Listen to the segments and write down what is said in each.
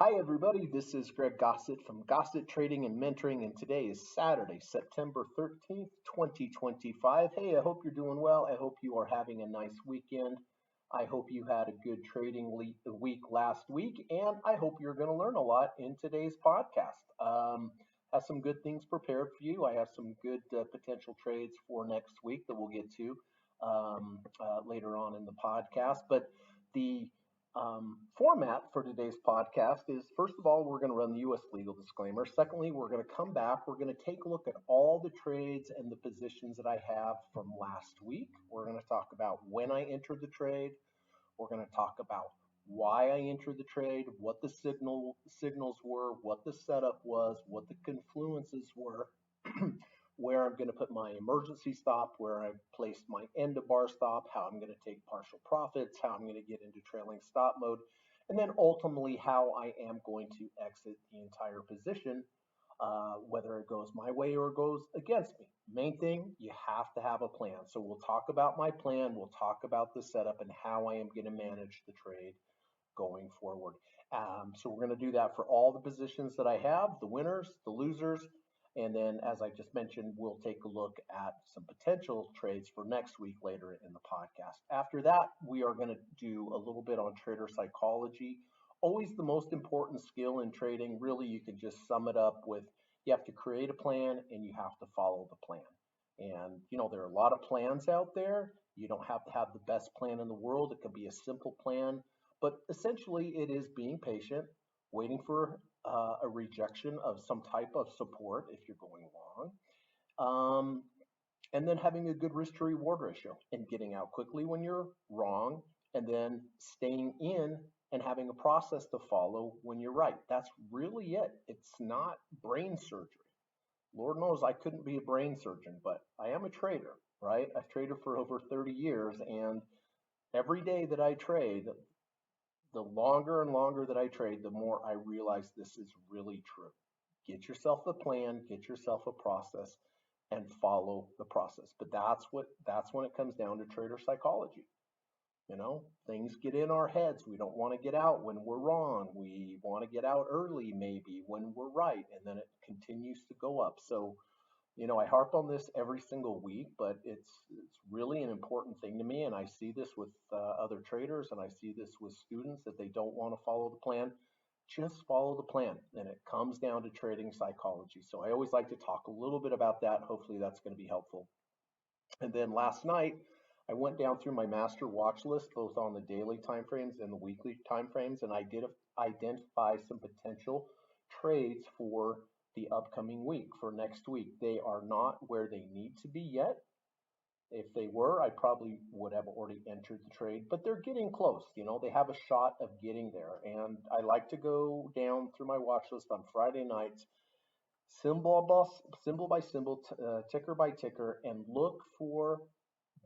Hi, everybody. This is Greg Gossett from Gossett Trading and Mentoring, and today is Saturday, September 13th, 2025. Hey, I hope you're doing well. I hope you are having a nice weekend. I hope you had a good trading week last week, and I hope you're going to learn a lot in today's podcast. Have some good things prepared for you. I have some good potential trades for next week that we'll get to later on in the podcast. But the format for today's podcast is, first of all, we're going to run the U.S. legal disclaimer. Secondly, we're going to come back. We're going to take a look at all the trades and the positions that I have from last week. We're going to talk about when I entered the trade. We're going to talk about why I entered the trade, what the signals were, what the setup was, what the confluences were, where I'm going to put my emergency stop, where I placed my end of bar stop, how I'm going to take partial profits, how I'm going to get into trailing stop mode, and then ultimately how I am going to exit the entire position, whether it goes my way or it goes against me. Main thing, you have to have a plan. So we'll talk about my plan, we'll talk about the setup and how I am going to manage the trade going forward. So we're going to do that for all the positions that I have, the winners, the losers, and then, as I just mentioned, we'll take a look at some potential trades for next week later in the podcast. After that, we are going to do a little bit on trader psychology. Always the most important skill in trading. Really, you can just sum it up with you have to create a plan and you have to follow the plan. And, there are a lot of plans out there. You don't have to have the best plan in the world. It could be a simple plan. But essentially, it is being patient, waiting for a rejection of some type of support if you're going long, and then having a good risk to reward ratio and getting out quickly when you're wrong, and then staying in and having a process to follow when you're right. That's really it. It's not brain surgery. Lord knows I couldn't be a brain surgeon, but I am a trader, right? I've traded for over 30 years, and every day that I trade, the longer and longer that I trade, the more I realize this is really true. Get yourself a plan, get yourself a process, and follow the process. But that's when it comes down to trader psychology. Things get in our heads. We don't want to get out when we're wrong. We want to get out early, maybe when we're right, and then it continues to go up. So I harp on this every single week, but it's really an important thing to me, and I see this with other traders, and I see this with students that they don't want to follow the plan. Just follow the plan, and it comes down to trading psychology. So I always like to talk a little bit about that. Hopefully that's going to be helpful. And then last night, I went down through my master watch list, both on the daily timeframes and the weekly timeframes, and I did identify some potential trades for the upcoming week, for next week. They are not where they need to be yet. If they were, I probably would have already entered the trade, but they're getting close. They have a shot of getting there. And I like to go down through my watch list on Friday nights, symbol by symbol, ticker by ticker, and look for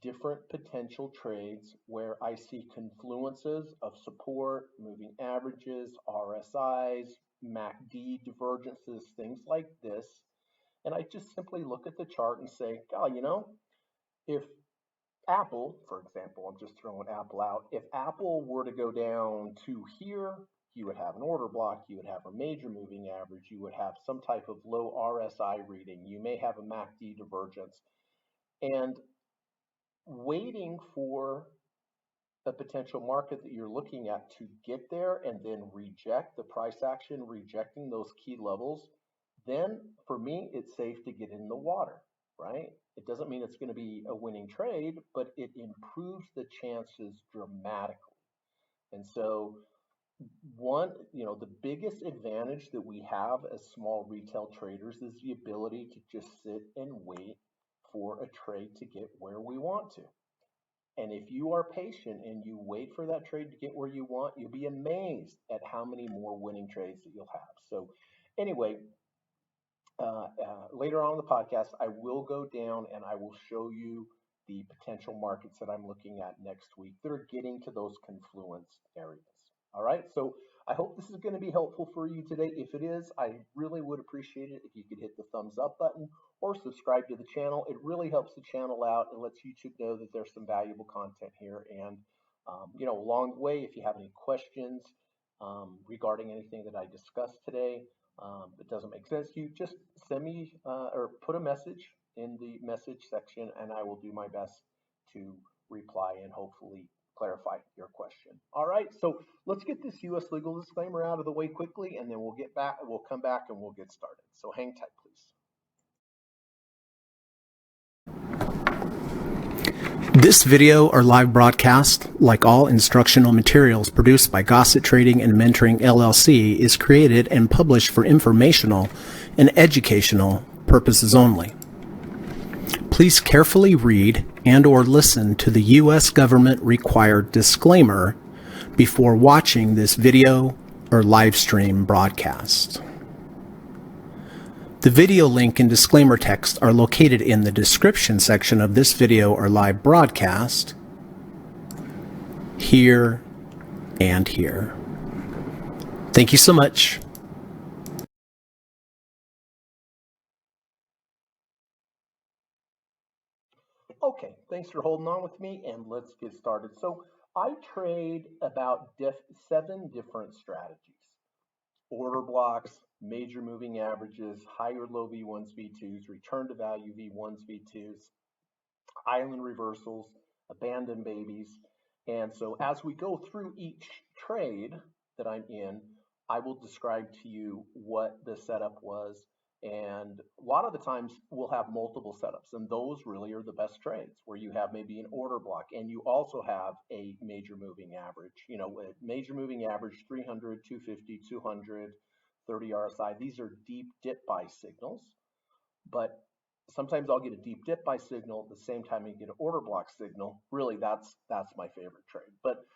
different potential trades where I see confluences of support, moving averages, RSIs, MACD divergences, things like this. And I just simply look at the chart and say, if Apple, for example, I'm just throwing Apple out, if Apple were to go down to here, you would have an order block, you would have a major moving average, you would have some type of low RSI reading, you may have a MACD divergence. And waiting for a potential market that you're looking at to get there and then reject the price action, rejecting those key levels, then for me, it's safe to get in the water, right? It doesn't mean it's going to be a winning trade, but it improves the chances dramatically. And so the biggest advantage that we have as small retail traders is the ability to just sit and wait for a trade to get where we want to. And if you are patient and you wait for that trade to get where you want, you'll be amazed at how many more winning trades that you'll have. So anyway, later on in the podcast, I will go down and I will show you the potential markets that I'm looking at next week that are getting to those confluence areas. All right, so I hope this is going to be helpful for you today. If it is, I really would appreciate it if you could hit the thumbs up button or subscribe to the channel. It really helps the channel out and lets YouTube know that there's some valuable content here. And, along the way, if you have any questions, regarding anything that I discussed today that doesn't make sense to you, just send me or put a message in the message section, and I will do my best to reply and hopefully clarify your question. All right, so let's get this U.S. legal disclaimer out of the way quickly, and then we'll come back and we'll get started. So hang tight, please. This video or live broadcast, like all instructional materials produced by Gossett Trading and Mentoring LLC, is created and published for informational and educational purposes only. Please carefully read and/or listen to the U.S. government required disclaimer before watching this video or live stream broadcast. The video link and disclaimer text are located in the description section of this video or live broadcast, here and here. Thank you so much. Okay, thanks for holding on with me, and let's get started. So I trade about 7 different strategies: order blocks, major moving averages, higher low V1s, V2s, return to value V1s, V2s, island reversals, abandoned babies. And so as we go through each trade that I'm in, I will describe to you what the setup was. And a lot of the times we'll have multiple setups, and those really are the best trades, where you have maybe an order block and you also have a major moving average. You know, a major moving average 300, 250, 200, 30 RSI. These are deep dip buy signals, but sometimes I'll get a deep dip buy signal at the same time you get an order block signal. Really, that's my favorite trade. But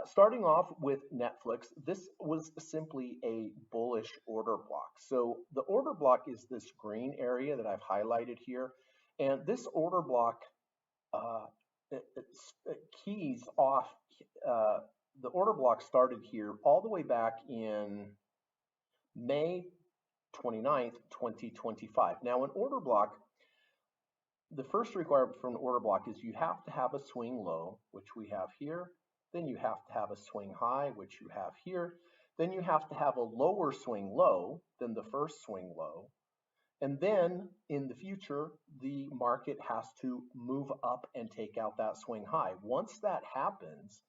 starting off with Netflix, this was simply a bullish order block. So the order block is this green area that I've highlighted here, and this order block it keys off. The order block started here all the way back in May 29th, 2025. Now, an order block, the first requirement for an order block is you have to have a swing low, which we have here. Then you have to have a swing high, which you have here. Then you have to have a lower swing low than the first swing low. And then in the future, the market has to move up and take out that swing high. Once that happens,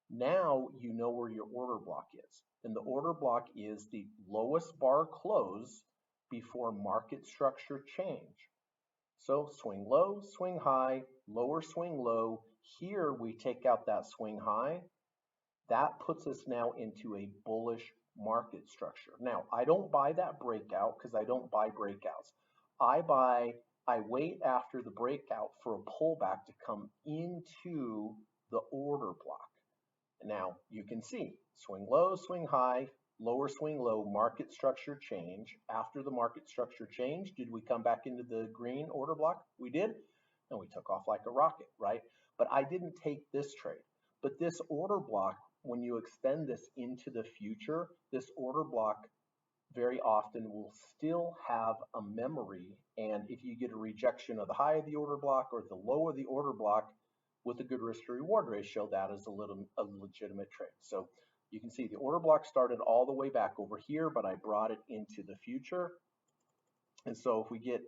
now you know where your order block is. And the order block is the lowest bar close before market structure change. So swing low, swing high, lower swing low. Here we take out that swing high. That puts us now into a bullish market structure. Now, I don't buy that breakout because I don't buy breakouts. I wait after the breakout for a pullback to come into the order block. Now you can see swing low, swing high, lower swing low, market structure change. After the market structure change, did we come back into the green order block? We did, and we took off like a rocket, right? But I didn't take this trade. But this order block, when you extend this into the future, this order block very often will still have a memory. And if you get a rejection of the high of the order block or the low of the order block, with a good risk to reward ratio, that is a legitimate trade. So you can see the order block started all the way back over here, but I brought it into the future. And so if we get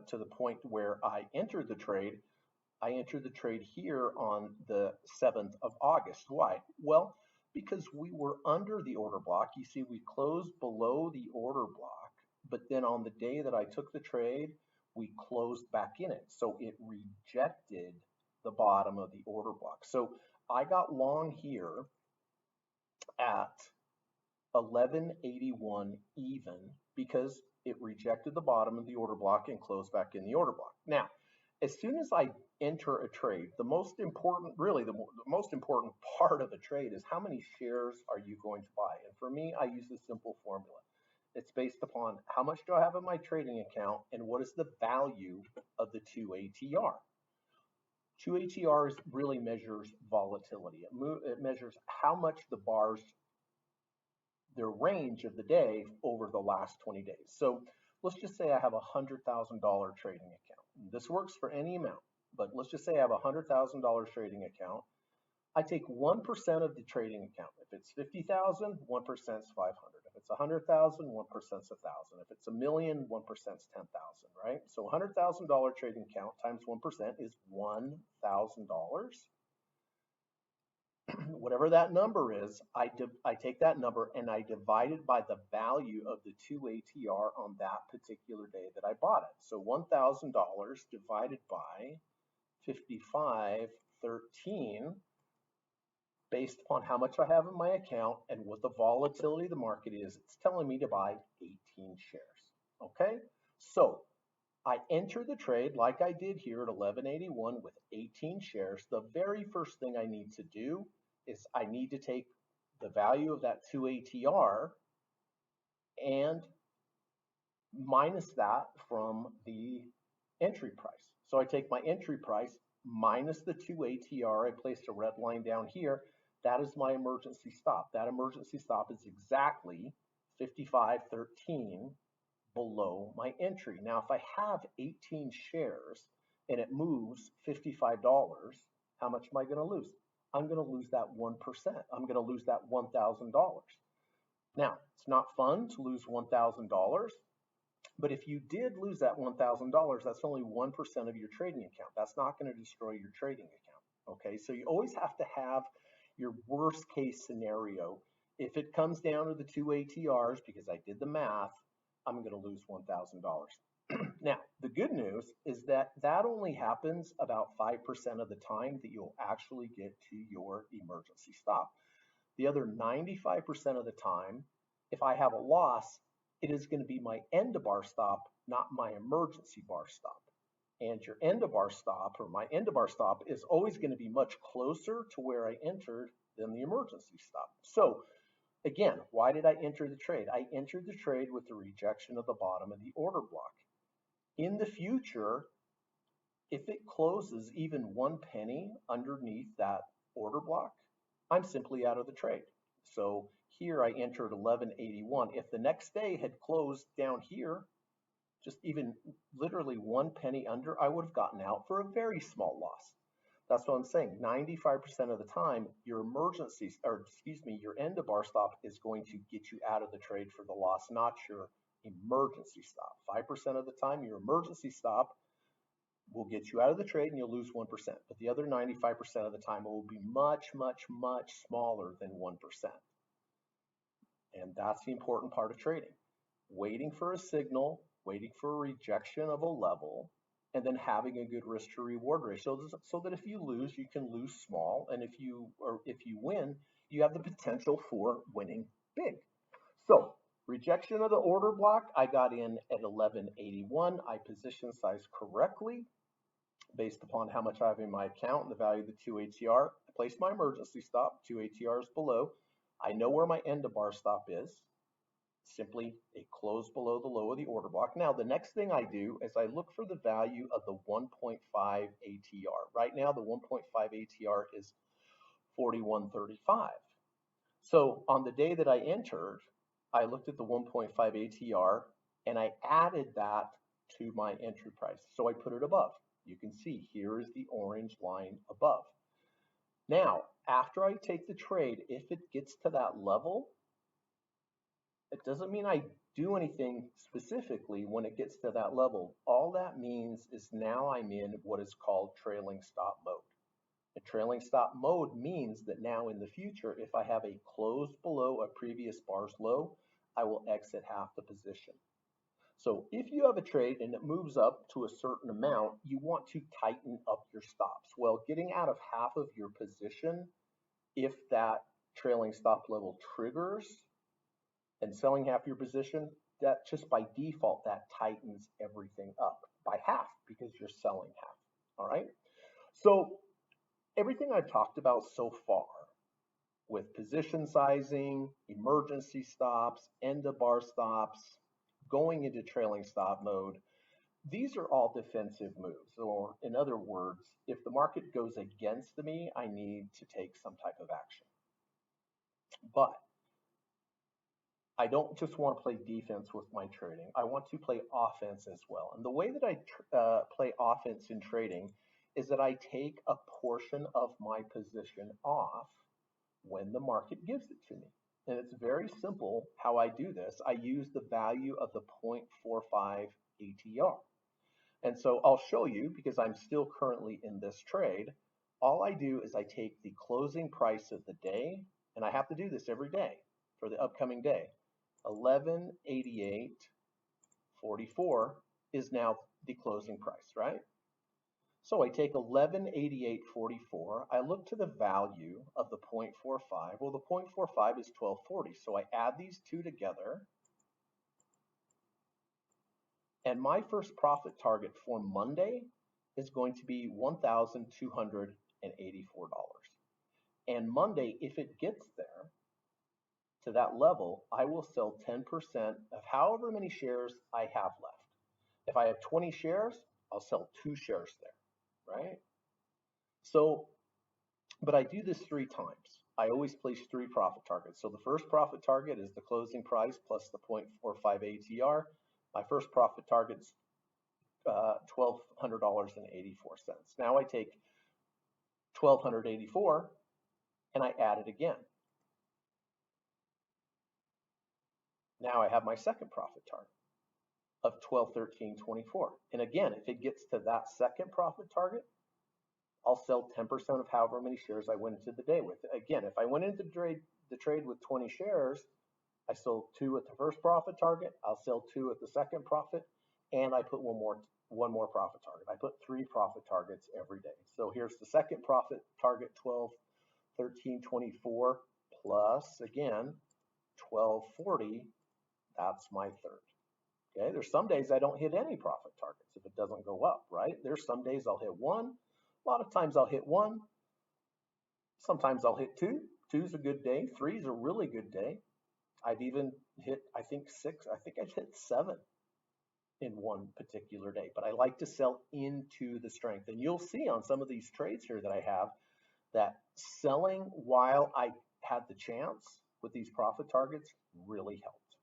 to the point where I entered the trade here on the 7th of August. Why? Well, because we were under the order block. You see, we closed below the order block, but then on the day that I took the trade, we closed back in it. So it rejected the bottom of the order block. So I got long here at 1181 even because it rejected the bottom of the order block and closed back in the order block. Now, as soon as I enter a trade, the most important part of a trade is how many shares are you going to buy? And for me, I use a simple formula. It's based upon how much do I have in my trading account and what is the value of the 2 ATR. 2 ATRs really measures volatility. It measures how much the bars, their range of the day over the last 20 days. So let's just say I have a $100,000 trading account. This works for any amount, but let's just say I have a $100,000 trading account. I take 1% of the trading account. If it's 50,000, 1% is 500. If it's 100,000, 1% is 1,000. If it's a million, 1% is 10,000, right? So $100,000 trading account times 1% is $1,000. Whatever that number is, I take that number and I divide it by the value of the 2 ATR on that particular day that I bought it. So $1,000 divided by 55.13, based upon how much I have in my account and what the volatility of the market is, it's telling me to buy 18 shares. Okay, so I enter the trade like I did here at 1181 with 18 shares. The very first thing I need to do is I need to take the value of that 2 ATR and minus that from the entry price. So I take my entry price minus the 2 ATR. I placed a red line down here. That is my emergency stop. That emergency stop is exactly 55.13 below my entry. Now, if I have 18 shares and it moves $55, how much am I going to lose? I'm going to lose that 1%. I'm going to lose that $1,000. Now, it's not fun to lose $1,000, but if you did lose that $1,000, that's only 1% of your trading account. That's not going to destroy your trading account. Okay, so you always have to have your worst case scenario. If it comes down to the 2 ATRs, because I did the math, I'm going to lose $1,000. Now, the good news is that that only happens about 5% of the time that you'll actually get to your emergency stop. The other 95% of the time, if I have a loss, it is going to be my end of bar stop, not my emergency bar stop. And your end of bar stop, or my end of bar stop, is always going to be much closer to where I entered than the emergency stop. So again, why did I enter the trade? I entered the trade with the rejection of the bottom of the order block. In the future, if it closes even 1 penny underneath that order block, I'm simply out of the trade. So here I entered 1181. If the next day had closed down here, just even literally 1 penny under, I would have gotten out for a very small loss. That's what I'm saying. 95% of the time, your emergency, or excuse me, your end of bar stop is going to get you out of the trade for the loss, not your emergency stop. 5% of the time, your emergency stop will get you out of the trade and you'll lose 1%. But the other 95% of the time, it will be much, much, much smaller than 1%. And that's the important part of trading. Waiting for a signal, waiting for a rejection of a level, and then having a good risk to reward ratio so that if you lose, you can lose small, and if you win, you have the potential for winning big. So rejection of the order block, I got in at 1181. I position size correctly based upon how much I have in my account and the value of the 2 ATR. I placed my emergency stop, 2 ATRs below. I know where my end of bar stop is. Simply a close below the low of the order block. Now, the next thing I do is I look for the value of the 1.5 ATR. Right now, the 1.5 ATR is 41.35. So on the day that I entered, I looked at the 1.5 ATR and I added that to my entry price. So I put it above. You can see here is the orange line above. Now, after I take the trade, if it gets to that level, it doesn't mean I do anything specifically when it gets to that level. All that means is now I'm in what is called trailing stop mode. A trailing stop mode means that now in the future, if I have a close below a previous bar's low, I will exit half the position. So if you have a trade and it moves up to a certain amount, you want to tighten up your stops. Well, getting out of half of your position, if that trailing stop level triggers, and selling half your position, that just by default, that tightens everything up by half because you're selling half, all right? So everything I've talked about so far with position sizing, emergency stops, end of bar stops, going into trailing stop mode, these are all defensive moves. Or in other words, if the market goes against me, I need to take some type of action. But I don't just want to play defense with my trading. I want to play offense as well. And the way that I play offense in trading is that I take a portion of my position off when the market gives it to me. And it's very simple how I do this. I use the value of the 0.45 ATR. And so I'll show you, because I'm still currently in this trade, all I do is I take the closing price of the day, and I have to do this every day for the upcoming day. 1188.44 is now the closing price, right? So I take 1188.44, I look to the value of the 0.45. Well, the 0.45 is 1240, so I add these two together. And my first profit target for Monday is going to be $1,284. And Monday, if it gets there to that level, I will sell 10% of however many shares I have left. If I have 20 shares, I'll sell 2 shares there, right? So, but I do this 3 times. I always place 3 profit targets. So the first profit target is the closing price plus the 0.45 ATR. My first profit target's $1,200.84. Now I take $1,284 and I add it again. Now I have my second profit target of $1,213.24. And again, if it gets to that second profit target, I'll sell 10% of however many shares I went into the day with. Again, if I went into the trade with 20 shares, I sold 2 at the first profit target, I'll sell 2 at the second profit, and I put one more profit target. I put 3 profit targets every day. So here's the second profit target, 1213.24 plus, again, 1240. That's my third. Okay, there's some days I don't hit any profit targets if it doesn't go up, right? There's some days I'll hit 1. A lot of times I'll hit 1. Sometimes I'll hit 2. 2's a good day. 3's a really good day. I've even hit, I think, 6. I think I've hit 7 in one particular day. But I like to sell into the strength. And you'll see on some of these trades here that I have that selling while I had the chance with these profit targets really helped.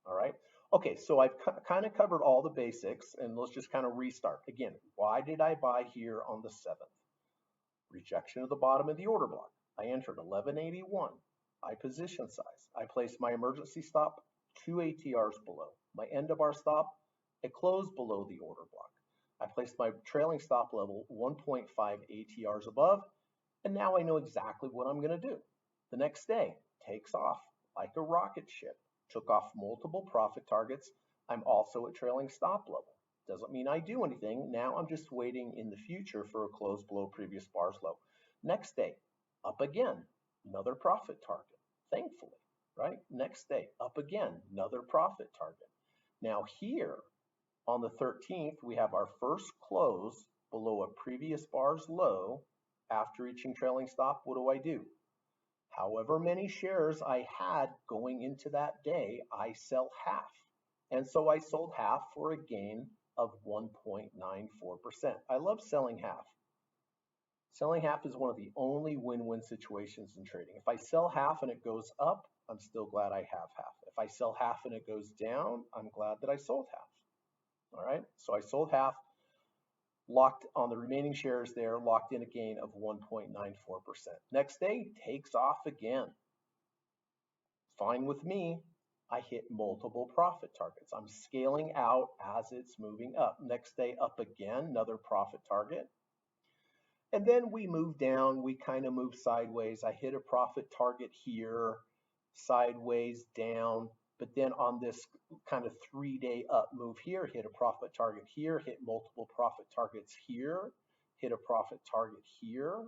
All right. Okay, so I've kind of covered all the basics, and let's just kind of restart. Again, why did I buy here on the 7th? Rejection of the bottom of the order block. I entered 1181. I position size. I placed my emergency stop 2 ATRs below. My end of our stop, it closed below the order block. I placed my trailing stop level 1.5 ATRs above, and now I know exactly what I'm going to do. The next day, takes off like a rocket ship. Took off multiple profit targets. I'm also at trailing stop level. Doesn't mean I do anything. Now I'm just waiting in the future for a close below previous bar's low. Next day, up again, another profit target, thankfully, right? Next day, up again, another profit target. Now here on the 13th, we have our first close below a previous bar's low. After reaching trailing stop, what do? However many shares I had going into that day, I sell half. And so I sold half for a gain of 1.94%. I love selling half. Selling half is one of the only win-win situations in trading. If I sell half and it goes up, I'm still glad I have half. If I sell half and it goes down, I'm glad that I sold half. All right, so I sold half, locked on the remaining shares there, locked in a gain of 1.94%. Next day, takes off again. Fine with me. I hit multiple profit targets. I'm scaling out as it's moving up. Next day, up again, another profit target. And then we move down, we kind of move sideways. I hit a profit target here, sideways, down. But then on this kind of 3-day up move here, hit a profit target here, hit multiple profit targets here, hit a profit target here.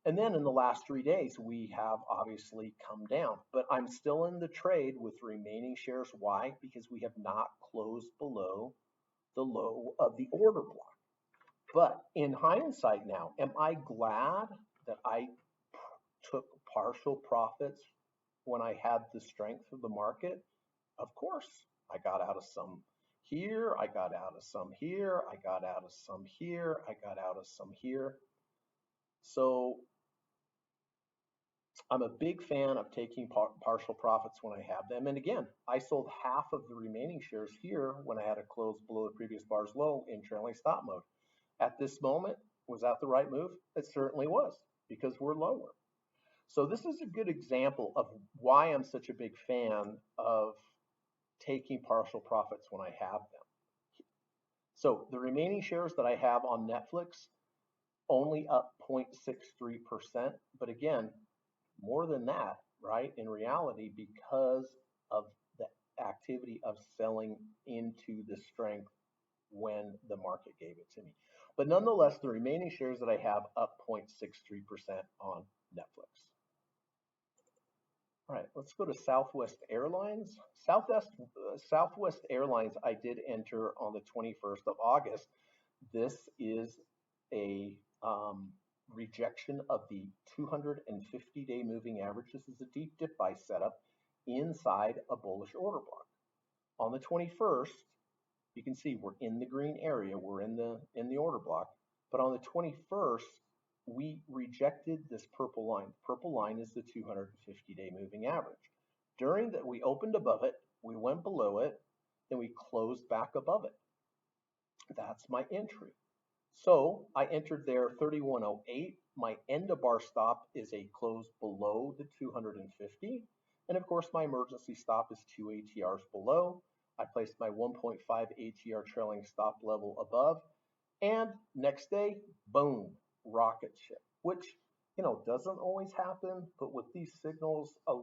And then in the last 3 days, we have obviously come down. But I'm still in the trade with remaining shares. Why? Because we have not closed below the low of the order block. But in hindsight now, am I glad that I took partial profits when I had the strength of the market? Of course, I got out of some here, I got out of some here, I got out of some here, I got out of some here. So I'm a big fan of taking partial profits when I have them. And again, I sold half of the remaining shares here when I had a close below the previous bar's low in trailing stop mode. At this moment, Was that the right move? It certainly was, because we're lower. So this is a good example of why I'm such a big fan of taking partial profits when I have them. So the remaining shares that I have on Netflix only up 0.63%, but again, more than that, right? In reality, because of the activity of selling into the strength when the market gave it to me. But nonetheless, the remaining shares that I have up 0.63% on Netflix. All right, let's go to Southwest Airlines. Southwest Airlines, I did enter on the 21st of August. This is a rejection of the 250-day moving average. This is a deep dip buy setup inside a bullish order block. On the 21st, you can see we're in the green area. We're in the order block. But on the 21st, we rejected this purple line. The purple line is the 250-day moving average. During that, we opened above it, we went below it, then we closed back above it. That's my entry. So I entered there 3108. My end of bar stop is a close below the 250. And of course, my emergency stop is 2 ATRs below. I placed my 1.5 ATR trailing stop level above. And next day, boom, rocket ship, which, doesn't always happen. But with these signals, a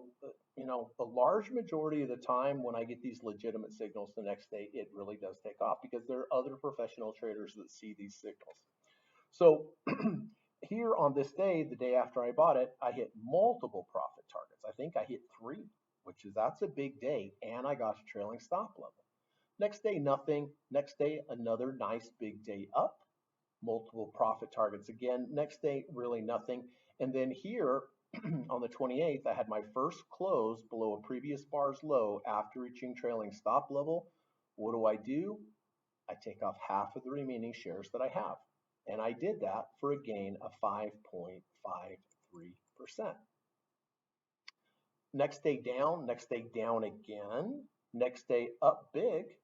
large majority of the time when I get these legitimate signals the next day, it really does take off because there are other professional traders that see these signals. So here on this day, the day after I bought it, I hit multiple profit targets. I think I hit 3, that's a big day, and I got a trailing stop level. Next day, nothing. Next day, another nice big day up, multiple profit targets again. Next day, really nothing. And then here on the 28th, I had my first close below a previous bar's low after reaching trailing stop level. What do? I take off half of the remaining shares that I have. And I did that for a gain of 5.53%. Next day down again, next day up big,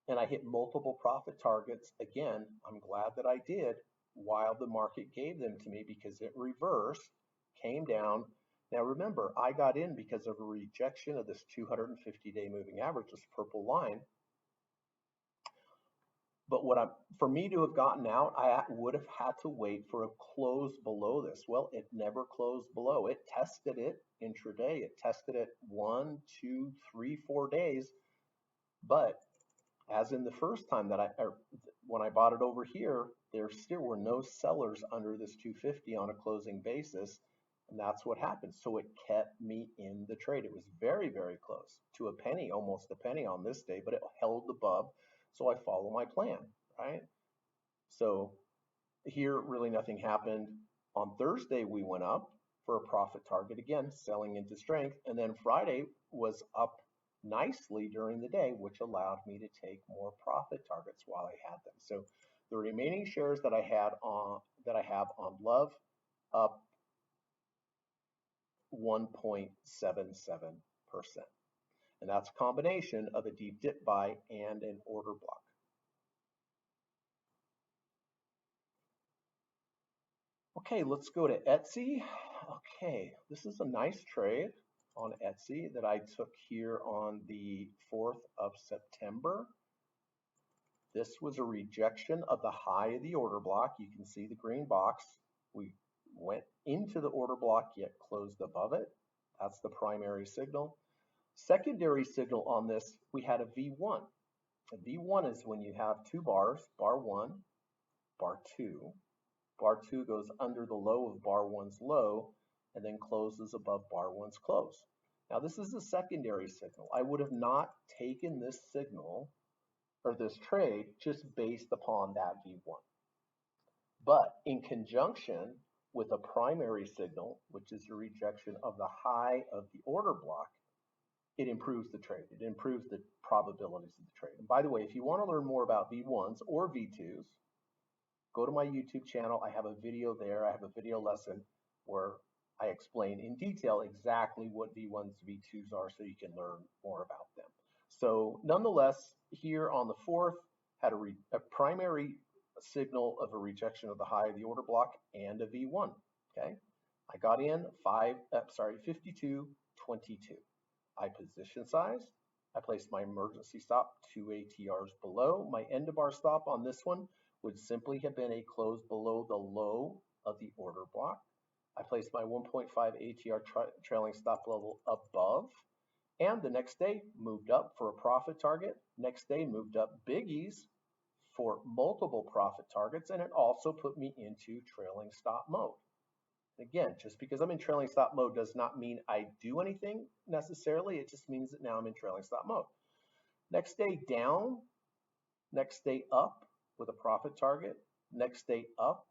and I hit multiple profit targets again. I'm glad that I did while the market gave them to me because it reversed, came down. Now remember, I got in because of a rejection of this 250-day moving average, this purple line. But for me to have gotten out, I would have had to wait for a close below this. Well, it never closed below. It tested it intraday. It tested it 1, 2, 3, 4 days. But as in the first time when I bought it over here, there still were no sellers under this 250 on a closing basis. And that's what happened. So it kept me in the trade. It was very, very close to a penny, almost a penny on this day, but it held above. So I follow my plan, right? So here, really nothing happened. On Thursday, we went up for a profit target again, selling into strength. And then Friday was up nicely during the day, which allowed me to take more profit targets while I had them. So the remaining shares that I have on Love up 1.77%. And that's a combination of a deep dip buy and an order block. Okay, let's go to ESTY. Okay, this is a nice trade on ESTY that I took here on the 4th of September. This was a rejection of the high of the order block. You can see the green box. We went into the order block, yet closed above it. That's the primary signal. Secondary signal on this, we had a V1. A V1 is when you have 2 bars, bar 1, bar 2. Bar 2 goes under the low of bar 1's low and then closes above bar 1's close. Now this is a secondary signal. I would have not taken this signal or this trade just based upon that V1. But in conjunction with a primary signal, which is a rejection of the high of the order block, it improves the trade. It improves the probabilities of the trade. And by the way, if you want to learn more about V1s or V2s, go to my YouTube channel. I have a video there. I have a video lesson where I explain in detail exactly what V1s, V2s are so you can learn more about them. So nonetheless, here on the 4th, had a primary signal of a rejection of the high of the order block and a V1. Okay, I got in 52.22. I position size. I placed my emergency stop 2 ATRs below. My end of bar stop on this one would simply have been a close below the low of the order block. I placed my 1.5 ATR trailing stop level above, and the next day moved up for a profit target. Next day moved up biggies for multiple profit targets, and it also put me into trailing stop mode. Again, just because I'm in trailing stop mode does not mean I do anything necessarily. It just means that now I'm in trailing stop mode. Next day down, next day up with a profit target, next day up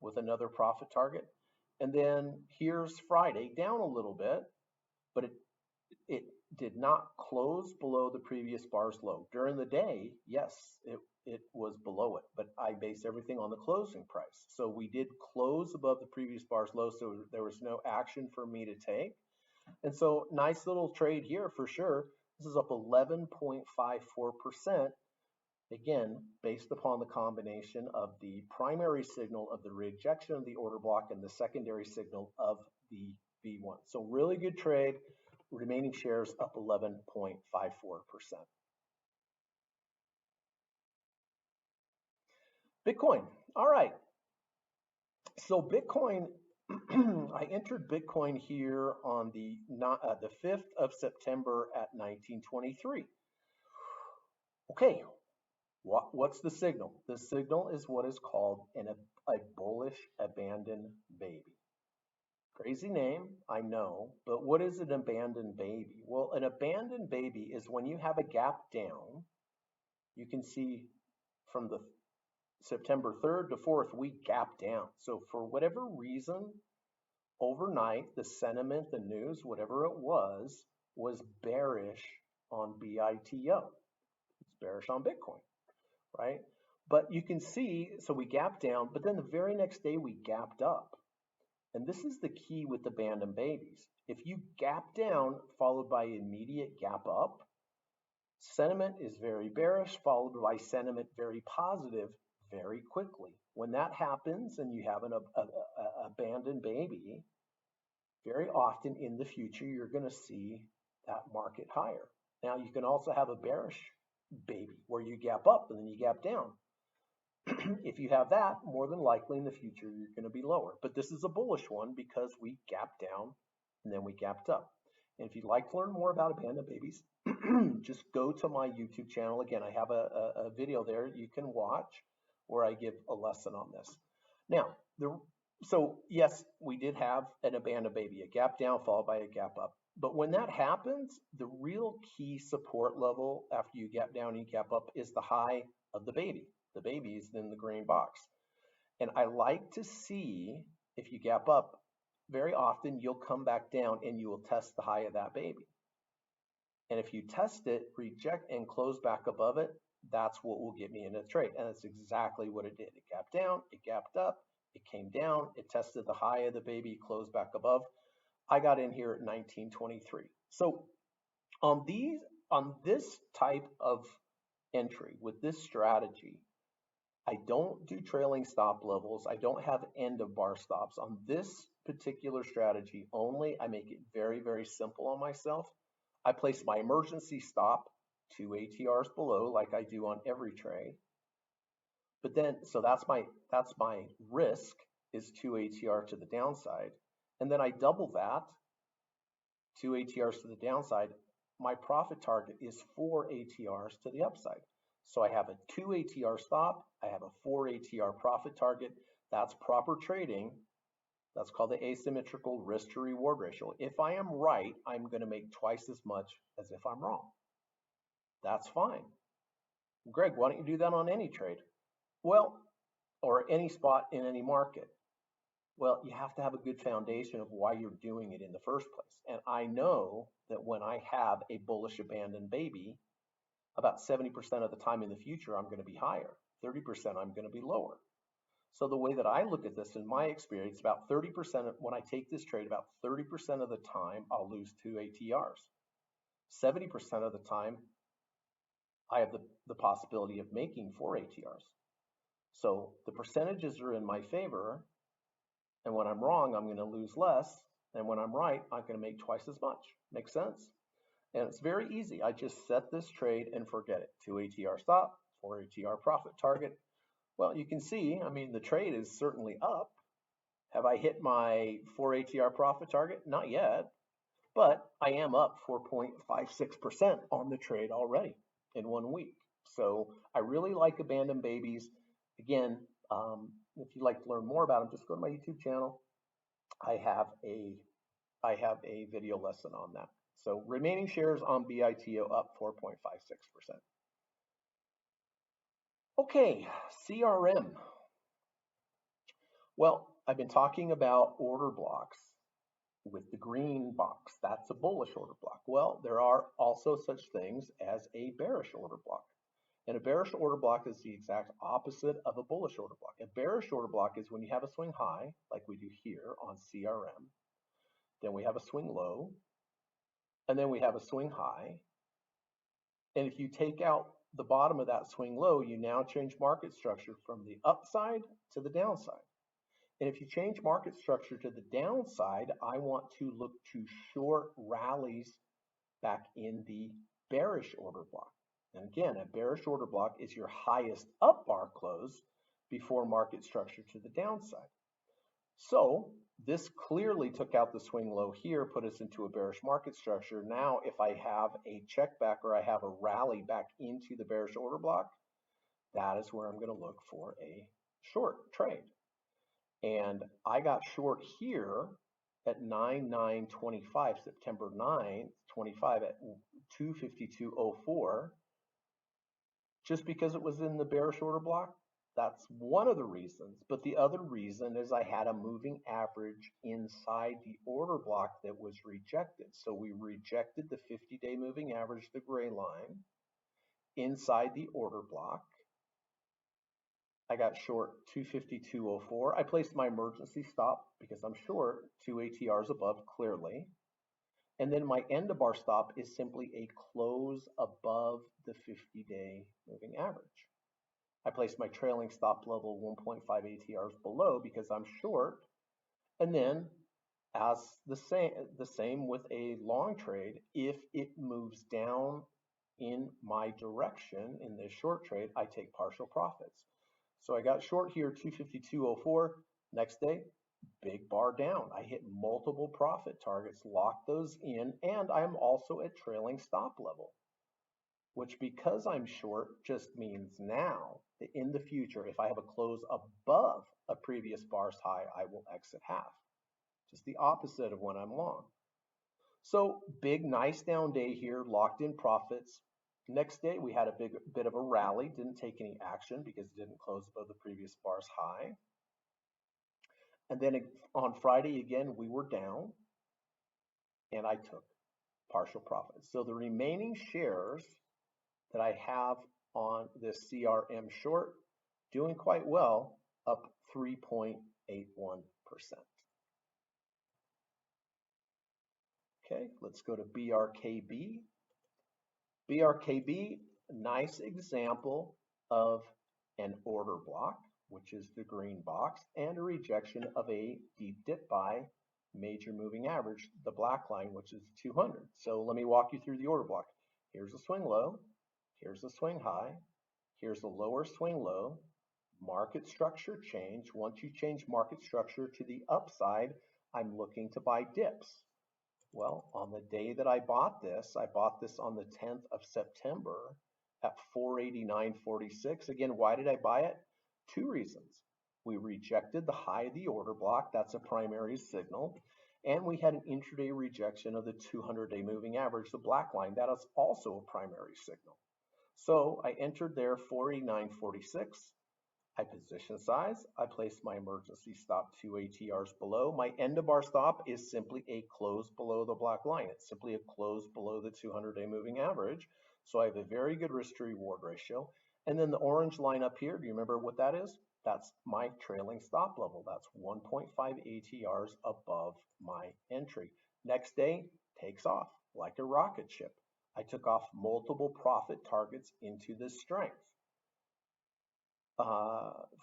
with another profit target. And then here's Friday down a little bit, but it did not close below the previous bar's low. During the day, yes, it was below it, but I base everything on the closing price. So we did close above the previous bar's low, so there was no action for me to take. And so nice little trade here for sure. This is up 11.54%. Again, based upon the combination of the primary signal of the rejection of the order block and the secondary signal of the V1. So really good trade. Remaining shares up 11.54%. Bitcoin. All right. So Bitcoin, I entered Bitcoin here on the 5th of September at 1923. Okay. What's the signal? The signal is what is called a bullish abandoned baby. Crazy name, I know, but what is an abandoned baby? Well, an abandoned baby is when you have a gap down. You can see from the September 3rd to 4th, we gap down. So for whatever reason, overnight, the sentiment, the news, whatever it was bearish on BITO. It's bearish on Bitcoin, right? But you can see, so we gapped down, but then the very next day we gapped up. And this is the key with abandoned babies. If you gap down followed by immediate gap up, sentiment is very bearish followed by sentiment very positive very quickly. When that happens and you have an abandoned baby, very often in the future you're going to see that market higher. Now you can also have a bearish baby where you gap up and then you gap down. If you have that, more than likely in the future you're going to be lower. But this is a bullish one because we gapped down and then we gapped up. And if you'd like to learn more about abandoned babies, just go to my YouTube channel. Again, I have a video there you can watch where I give a lesson on this. Now, so yes, we did have an abandoned baby, a gap down followed by a gap up. But when that happens, the real key support level after you gap down and you gap up is the high of the baby. The baby is in the green box. And I like to see, if you gap up, very often you'll come back down and you will test the high of that baby. And if you test it, reject, and close back above it, that's what will get me in a trade. And that's exactly what it did. It gapped down, it gapped up, it came down, it tested the high of the baby, closed back above. I got in here at 1923. So on this type of entry with this strategy, I don't do trailing stop levels. I don't have end of bar stops. On this particular strategy only, I make it very, very simple on myself. I place my emergency stop 2 ATRs below like I do on every trade. But then, so that's my risk is 2 ATR to the downside. And then I double that, 2 ATRs to the downside. My profit target is 4 ATRs to the upside. So I have a 2 ATR stop, I have a 4 ATR profit target. That's proper trading. That's called the asymmetrical risk to reward ratio. If I am right, I'm going to make twice as much as if I'm wrong. That's fine. Greg, why don't you do that on any trade? Well, or any spot in any market. Well, you have to have a good foundation of why you're doing it in the first place. And I know that when I have a bullish abandoned baby, about 70% of the time in the future, I'm going to be higher. 30% I'm going to be lower. So the way that I look at this, in my experience, about 30% when I take this trade, about 30% of the time, I'll lose 2 ATRs. 70% of the time, I have the possibility of making 4 ATRs. So the percentages are in my favor, and when I'm wrong, I'm going to lose less, and when I'm right, I'm going to make twice as much. Make sense? And it's very easy. I just set this trade and forget it. 2 ATR stop, 4 ATR profit target. Well, you can see, I mean, the trade is certainly up. Have I hit my 4 ATR profit target? Not yet, but I am up 4.56% on the trade already in 1 week. So I really like abandoned babies. Again, if you'd like to learn more about them, just go to my YouTube channel. I have a video lesson on that. So remaining shares on BITO up 4.56%. Okay, CRM. Well, I've been talking about order blocks with the green box. That's a bullish order block. Well, there are also such things as a bearish order block. And a bearish order block is the exact opposite of a bullish order block. A bearish order block is when you have a swing high, like we do here on CRM. Then we have a swing low, and then we have a swing high. And if you take out the bottom of that swing low, you now change market structure from the upside to the downside. And if you change market structure to the downside, I want to look to short rallies back in the bearish order block. And again, a bearish order block is your highest up bar close before market structure to the downside. So this clearly took out the swing low here, put us into a bearish market structure. Now, if I have a check back or I have a rally back into the bearish order block, that is where I'm going to look for a short trade. And I got short here at 9/9/25, September 9th, 25 at 252.04, just because it was in the bearish order block. That's one of the reasons, but the other reason is I had a moving average inside the order block that was rejected. So we rejected the 50-day moving average, the gray line, inside the order block. I got short 252.04. I placed my emergency stop because I'm short 2 ATRs above clearly. And then my end of bar stop is simply a close above the 50-day moving average. I placed my trailing stop level 1.5 ATRs below because I'm short. And then as the same with a long trade, if it moves down in my direction in this short trade, I take partial profits. So I got short here 252.04. Next day, big bar down. I hit multiple profit targets, locked those in, and I'm also at trailing stop level, which because I'm short just means now that in the future, if I have a close above a previous bar's high, I will exit half. Just the opposite of when I'm long. So big, nice down day here, locked in profits. Next day, we had a bit of a rally, didn't take any action because it didn't close above the previous bar's high. And then on Friday, again, we were down, and I took partial profits. So the remaining shares that I have on this CRM short, doing quite well, up 3.81%. Okay, let's go to BRKB. BRKB, nice example of an order block, which is the green box, and a rejection of a deep dip by major moving average, the black line, which is 200. So let me walk you through the order block. Here's a swing low, here's a swing high, here's a lower swing low, market structure change. Once you change market structure to the upside, I'm looking to buy dips. Well, on the day that I bought this on the 10th of September at 489.46. Again, why did I buy it? Two reasons. We rejected the high of the order block. That's a primary signal. And we had an intraday rejection of the 200-day moving average, the black line. That is also a primary signal. So I entered there 489.46. I position size, I place my emergency stop 2 ATRs below. My end of bar stop is simply a close below the black line. It's simply a close below the 200-day moving average. So I have a very good risk to reward ratio. And then the orange line up here, do you remember what that is? That's my trailing stop level. That's 1.5 ATRs above my entry. Next day, takes off like a rocket ship. I took off multiple profit targets into this strength.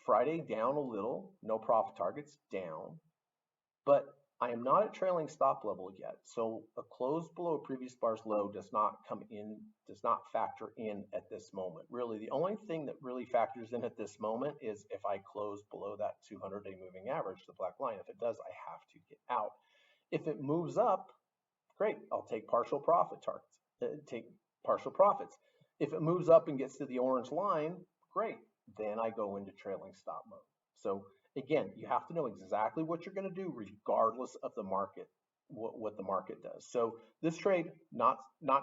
Friday down a little, no profit targets, down. But I am not at trailing stop level yet. So a close below a previous bar's low does not factor in at this moment. Really, the only thing that really factors in at this moment is if I close below that 200-day moving average, the black line. If it does, I have to get out. If it moves up, great, I'll take partial profit targets, take partial profits. If it moves up and gets to the orange line, great, then I go into trailing stop mode. So again, you have to know exactly what you're going to do regardless of the market, what the market does. So this trade, not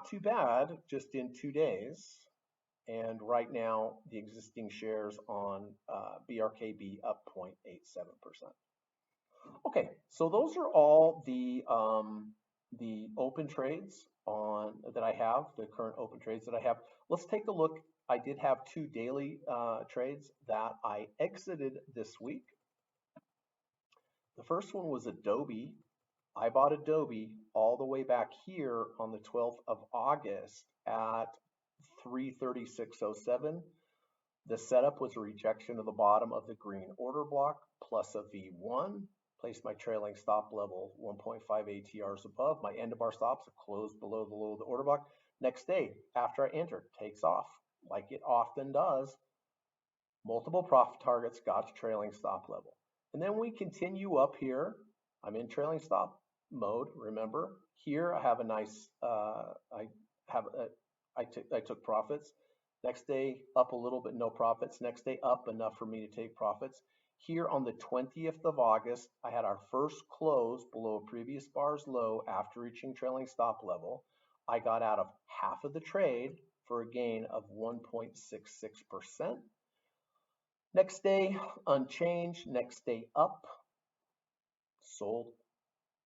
too bad, just in 2 days. And right now, the existing shares on BRKB up 0.87%. Okay, so those are all the open trades that I have, the current open trades that I have. Let's take a look. I did have 2 daily trades that I exited this week. The first one was Adobe. I bought Adobe all the way back here on the 12th of August at 336.07. The setup was a rejection of the bottom of the green order block plus a V1. Placed my trailing stop level 1.5 ATRs above. My end of bar stops closed below the low of the order block. Next day, after I entered, takes off like it often does. Multiple profit targets, got to trailing stop level. And then we continue up here. I'm in trailing stop mode, remember. Here I have a nice, I took profits. Next day up a little bit, no profits. Next day up enough for me to take profits. Here on the 20th of August, I had our first close below a previous bar's low after reaching trailing stop level. I got out of half of the trade for a gain of 1.66%. Next day, unchanged. Next day up, sold,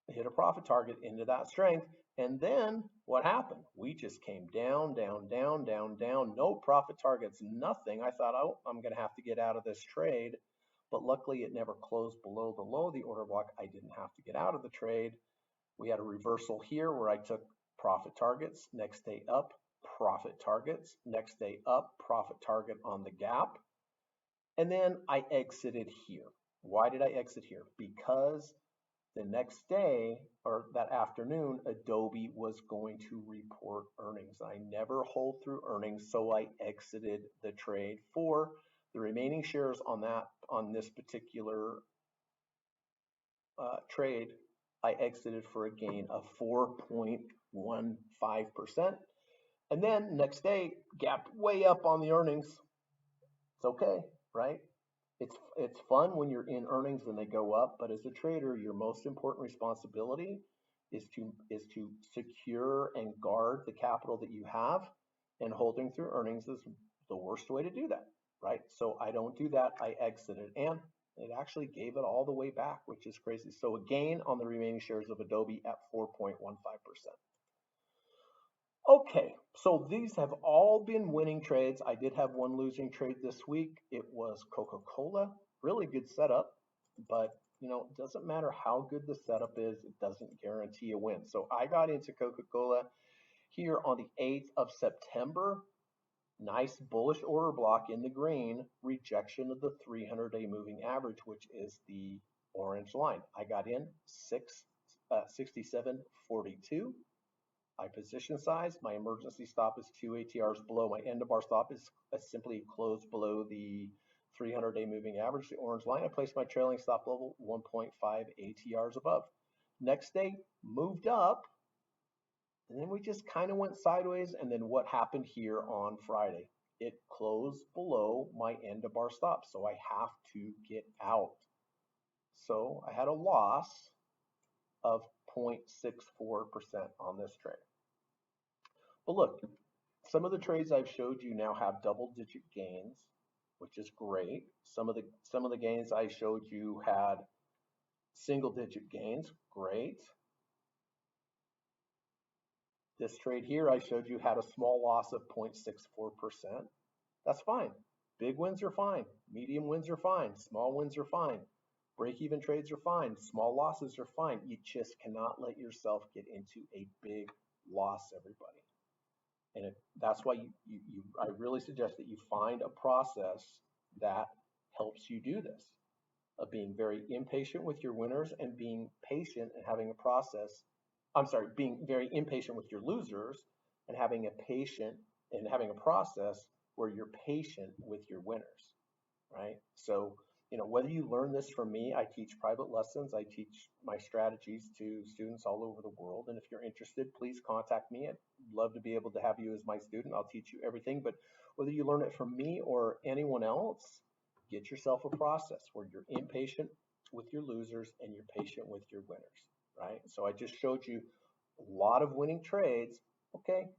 hit a profit target into that strength. And then what happened? We just came down, down, down, down, down. No profit targets, nothing. I thought, oh, I'm going to have to get out of this trade. But luckily, it never closed below the low of the order block. I didn't have to get out of the trade. We had a reversal here where I took profit targets. Next day up, profit targets. Next day up, profit target on the gap. And then I exited here. Why did I exit here? Because the next day, or that afternoon, Adobe was going to report earnings. I never hold through earnings, so I exited the trade. For the remaining shares on this particular trade, I exited for a gain of 4.15%. And then next day, gapped way up on the earnings. It's okay, right? It's fun when you're in earnings and they go up, but as a trader, your most important responsibility is to secure and guard the capital that you have, and holding through earnings is the worst way to do that, right? So I don't do that. I exited, and it actually gave it all the way back, which is crazy. So a gain on the remaining shares of Adobe at 4.15%. Okay, so these have all been winning trades. I did have one losing trade this week. It was Coca-Cola. Really good setup, but you know, it doesn't matter how good the setup is, it doesn't guarantee a win. So I got into Coca-Cola here on the 8th of September. Nice bullish order block in the green, rejection of the 300-day moving average, which is the orange line. I got in 67.42. My position size, my emergency stop is 2 ATRs below. My end of bar stop is simply closed below the 300-day moving average, the orange line. I placed my trailing stop level 1.5 ATRs above. Next day, moved up, and then we just kind of went sideways. And then what happened here on Friday? It closed below my end of bar stop, so I have to get out. So I had a loss of 0.64% on this trade. But look, some of the trades I've showed you now have double-digit gains, which is great. Some of the gains I showed you had single-digit gains, great. This trade here I showed you had a small loss of 0.64%. That's fine. Big wins are fine. Medium wins are fine. Small wins are fine. Break-even trades are fine. Small losses are fine. You just cannot let yourself get into a big loss, everybody. And that's why I really suggest that you find a process that helps you do this, of being very impatient with your winners and being patient and having a process. I'm sorry, being very impatient with your losers and having a process where you're patient with your winners, right? So, whether you learn this from me, I teach private lessons, I teach my strategies to students all over the world. And if you're interested, please contact me. I'd love to be able to have you as my student. I'll teach you everything. But whether you learn it from me or anyone else, get yourself a process where you're impatient with your losers and you're patient with your winners, right? So I just showed you a lot of winning trades. Okay,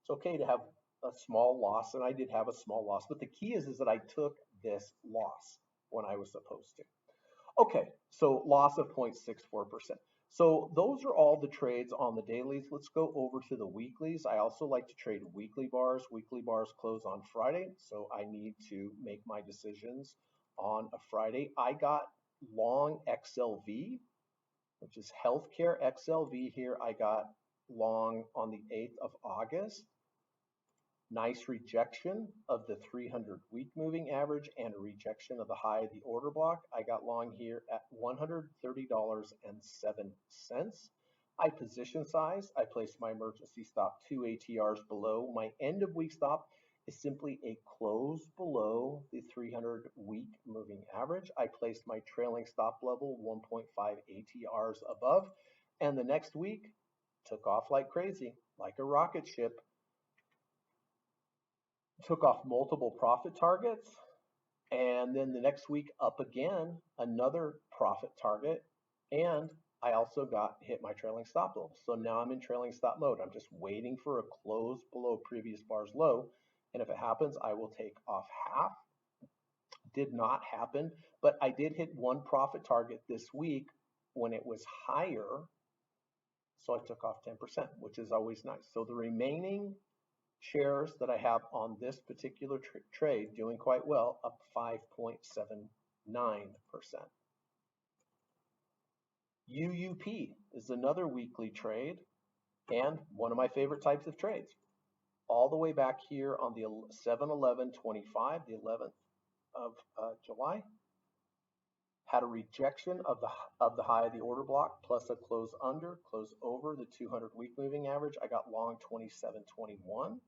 it's okay to have a small loss, and I did have a small loss, but the key is that I took this loss when I was supposed to. Okay, so loss of 0.64%. So those are all the trades on the dailies. Let's go over to the weeklies. I also like to trade weekly bars. Weekly bars close on Friday, so I need to make my decisions on a Friday. I got long XLV, which is healthcare XLV here. I got long on the 8th of August. Nice rejection of the 300-week moving average and a rejection of the high of the order block. I got long here at $130.07. I position size. I placed my emergency stop 2 ATRs below. My end of week stop is simply a close below the 300-week moving average. I placed my trailing stop level 1.5 ATRs above. And the next week took off like crazy, like a rocket ship. Took off multiple profit targets, and then the next week up again, another profit target, and I also hit my trailing stop level. So now I'm in trailing stop mode. I'm just waiting for a close below previous bar's low, and if it happens, I will take off half. Did not happen, but I did hit one profit target this week when it was higher, so I took off 10%, which is always nice. So the remaining shares that I have on this particular trade doing quite well, up 5.79%. UUP is another weekly trade and one of my favorite types of trades. All the way back here on the 7/11/25, the 11th of July, had a rejection of the high of the order block plus a close over the 200-week moving average. I got long 27.21.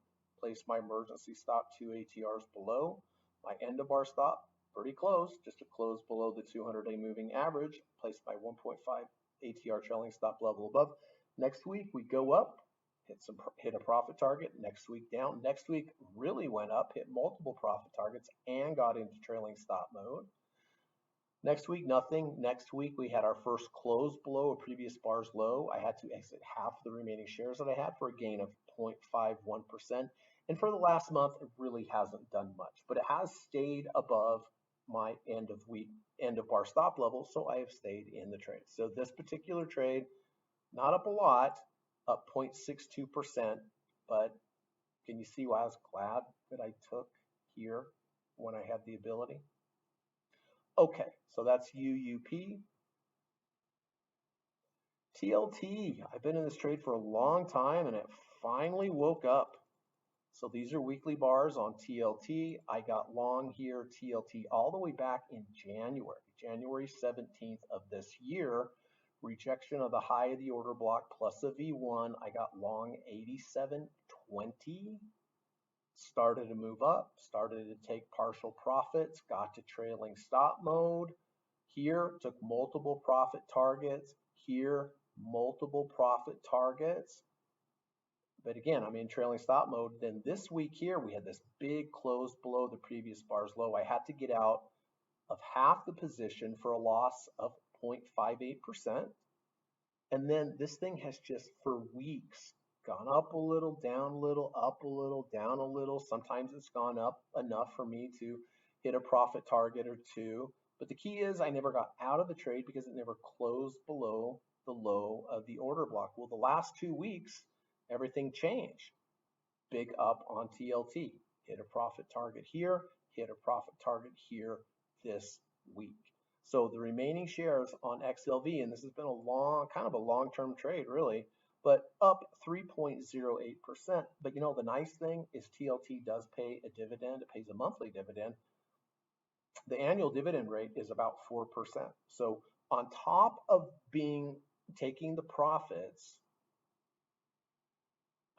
Placed my emergency stop 2 ATRs below. My end of bar stop, pretty close, just a close below the 200-day moving average. Placed my 1.5 ATR trailing stop level above. Next week we go up, hit a profit target. Next week down. Next week really went up, hit multiple profit targets, and got into trailing stop mode. Next week, nothing. Next week, we had our first close below a previous bar's low. I had to exit half the remaining shares that I had for a gain of 0.51%. And for the last month, it really hasn't done much, but it has stayed above my end of bar stop level, so I have stayed in the trade. So this particular trade, not up a lot, up 0.62%, but can you see why I was glad that I took here when I had the ability? Okay, so that's UUP. TLT, I've been in this trade for a long time and it finally woke up. So these are weekly bars on TLT. I got long here, TLT, all the way back in January 17th of this year. Rejection of the high of the order block plus a V1. I got long 87.20. Started to move up, started to take partial profits, got to trailing stop mode. Here, took multiple profit targets. Here, multiple profit targets. But again, I'm in trailing stop mode. Then this week here, we had this big close below the previous bar's low. I had to get out of half the position for a loss of 0.58%. And then this thing has just for weeks gone up a little, down a little, up a little, down a little. Sometimes it's gone up enough for me to hit a profit target or two. But the key is I never got out of the trade because it never closed below the low of the order block. Well, the last 2 weeks, everything changed. Big up on TLT. Hit a profit target here, hit a profit target here this week. So the remaining shares on XLV, and this has been kind of a long-term trade really, but up 3.08%. But the nice thing is TLT does pay a dividend. It pays a monthly dividend. the annual dividend rate is about 4%. So on top of taking the profits,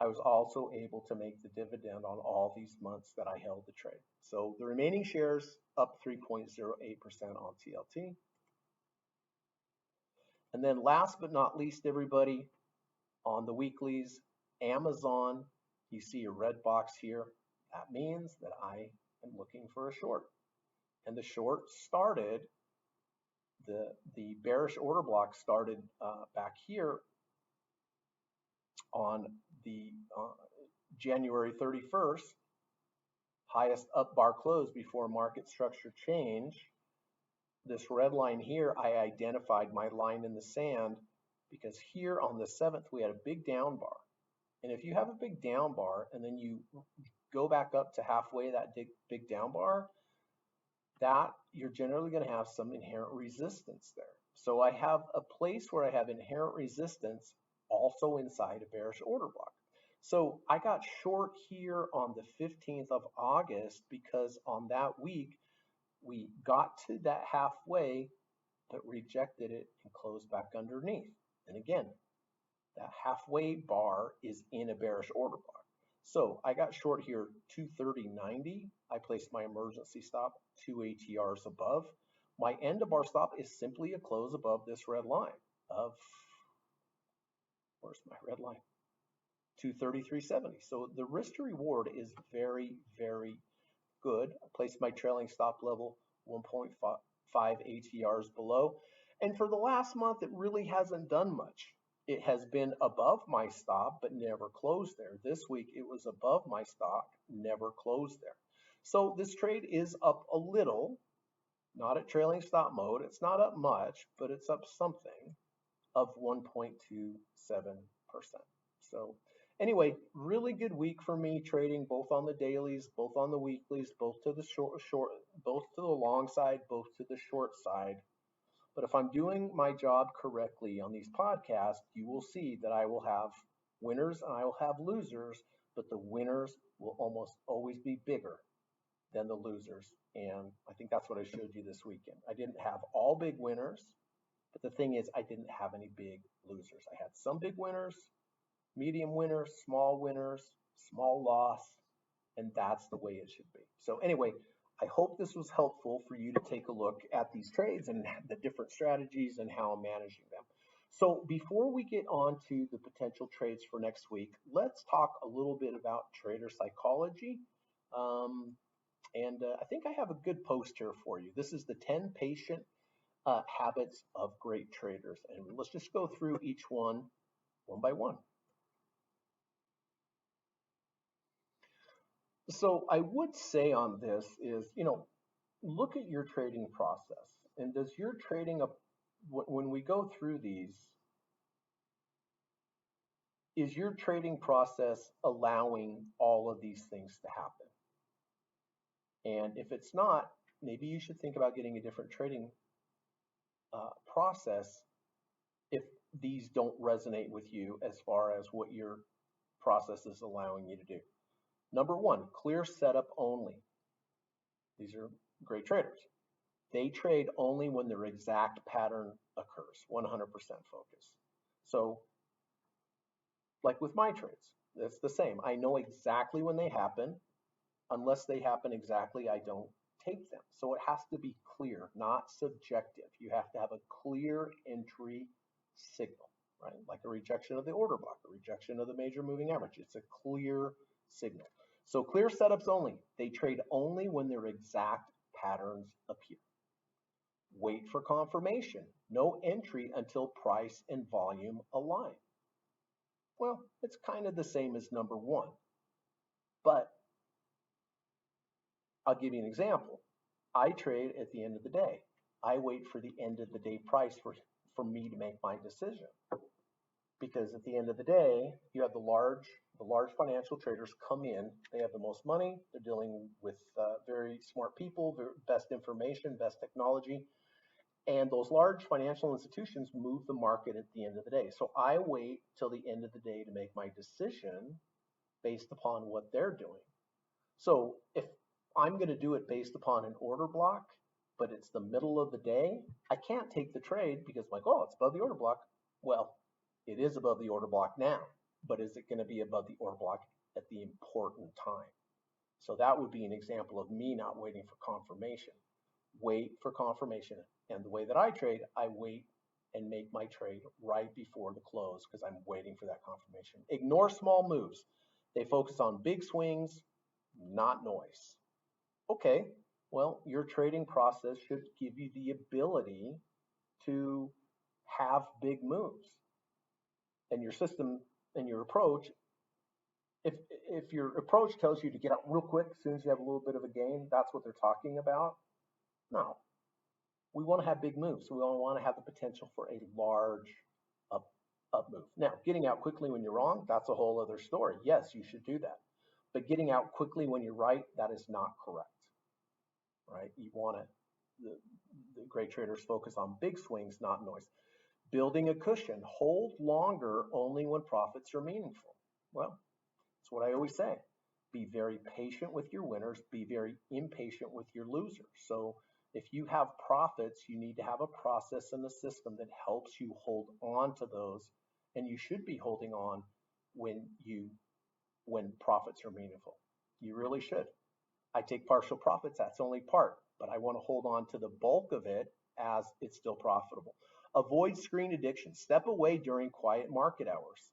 I was also able to make the dividend on all these months that I held the trade. So the remaining shares up 3.08% on TLT. And then last but not least, everybody, on the weeklies, Amazon, you see a red box here. That means that I am looking for a short. And the short started, the bearish order block started back here on the January 31st, highest up bar close before market structure change. This red line here, I identified my line in the sand because here on the 7th, we had a big down bar. And if you have a big down bar and then you go back up to halfway that big down bar, that you're generally going to have some inherent resistance there. So I have a place where I have inherent resistance also inside a bearish order block. So I got short here on the 15th of August because on that week, we got to that halfway, but rejected it and closed back underneath. And again, that halfway bar is in a bearish order block. So I got short here 230.90. I placed my emergency stop 2 ATRs above. My end of bar stop is simply a close above this red line of, where's my red line? 233.70. So the risk to reward is very, very good. I placed my trailing stop level 1.5 ATRs below. And for the last month, it really hasn't done much. It has been above my stop, but never closed there. This week, it was above my stop, never closed there. So this trade is up a little, not at trailing stop mode. It's not up much, but it's up something of 1.27%. So anyway, really good week for me trading both on the dailies, both on the weeklies, both to the both to the long side, both to the short side. But if I'm doing my job correctly on these podcasts, you will see that I will have winners and I will have losers, but the winners will almost always be bigger than the losers. And I think that's what I showed you this weekend. I didn't have all big winners, but the thing is I didn't have any big losers. I had some big winners, medium winners, small loss, and that's the way it should be. So anyway, I hope this was helpful for you to take a look at these trades and the different strategies and how I'm managing them. So before we get on to the potential trades for next week, let's talk a little bit about trader psychology. I think I have a good post here for you. This is the 10 patient habits of great traders. And let's just go through each one by one. So I would say on this is, look at your trading process. And does your trading, when we go through these, is your trading process allowing all of these things to happen? And if it's not, maybe you should think about getting a different trading process if these don't resonate with you as far as what your process is allowing you to do. Number one, clear setup only. These are great traders. They trade only when their exact pattern occurs, 100% focus. So, like with my trades, it's the same. I know exactly when they happen. Unless they happen exactly, I don't take them. So it has to be clear, not subjective. You have to have a clear entry signal, right? Like a rejection of the order block, a rejection of the major moving average. It's a clear signal. So clear setups only. They trade only when their exact patterns appear. Wait for confirmation. No entry until price and volume align. Well, it's kind of the same as number one. But I'll give you an example. I trade at the end of the day. I wait for the end of the day price for me to make my decision. Because at the end of the day, you have the large financial traders come in. They have the most money. They're dealing with very smart people, best information, best technology. And those large financial institutions move the market at the end of the day. So I wait till the end of the day to make my decision based upon what they're doing. So if I'm going to do it based upon an order block, but it's the middle of the day, I can't take the trade because I'm like, oh, it's above the order block. Well, it is above the order block now, but is it going to be above the order block at the important time? So that would be an example of me not waiting for confirmation. Wait for confirmation. And the way that I trade, I wait and make my trade right before the close because I'm waiting for that confirmation. Ignore small moves. They focus on big swings, not noise. Okay, well, your trading process should give you the ability to have big moves. And your system and your approach, if your approach tells you to get out real quick as soon as you have a little bit of a gain, that's what they're talking about. No, we want to have big moves. We want to have the potential for a large up move. Now, getting out quickly when you're wrong, that's a whole other story. Yes, you should do that. But getting out quickly when you're right, that is not correct. Right? You want to, the great traders focus on big swings, not noise. Building a cushion, hold longer only when profits are meaningful. Well, that's what I always say. Be very patient with your winners, be very impatient with your losers. So if you have profits, you need to have a process in the system that helps you hold on to those, and you should be holding on when profits are meaningful. You really should. I take partial profits, that's only part, but I want to hold on to the bulk of it as it's still profitable. Avoid screen addiction. Step away during quiet market hours.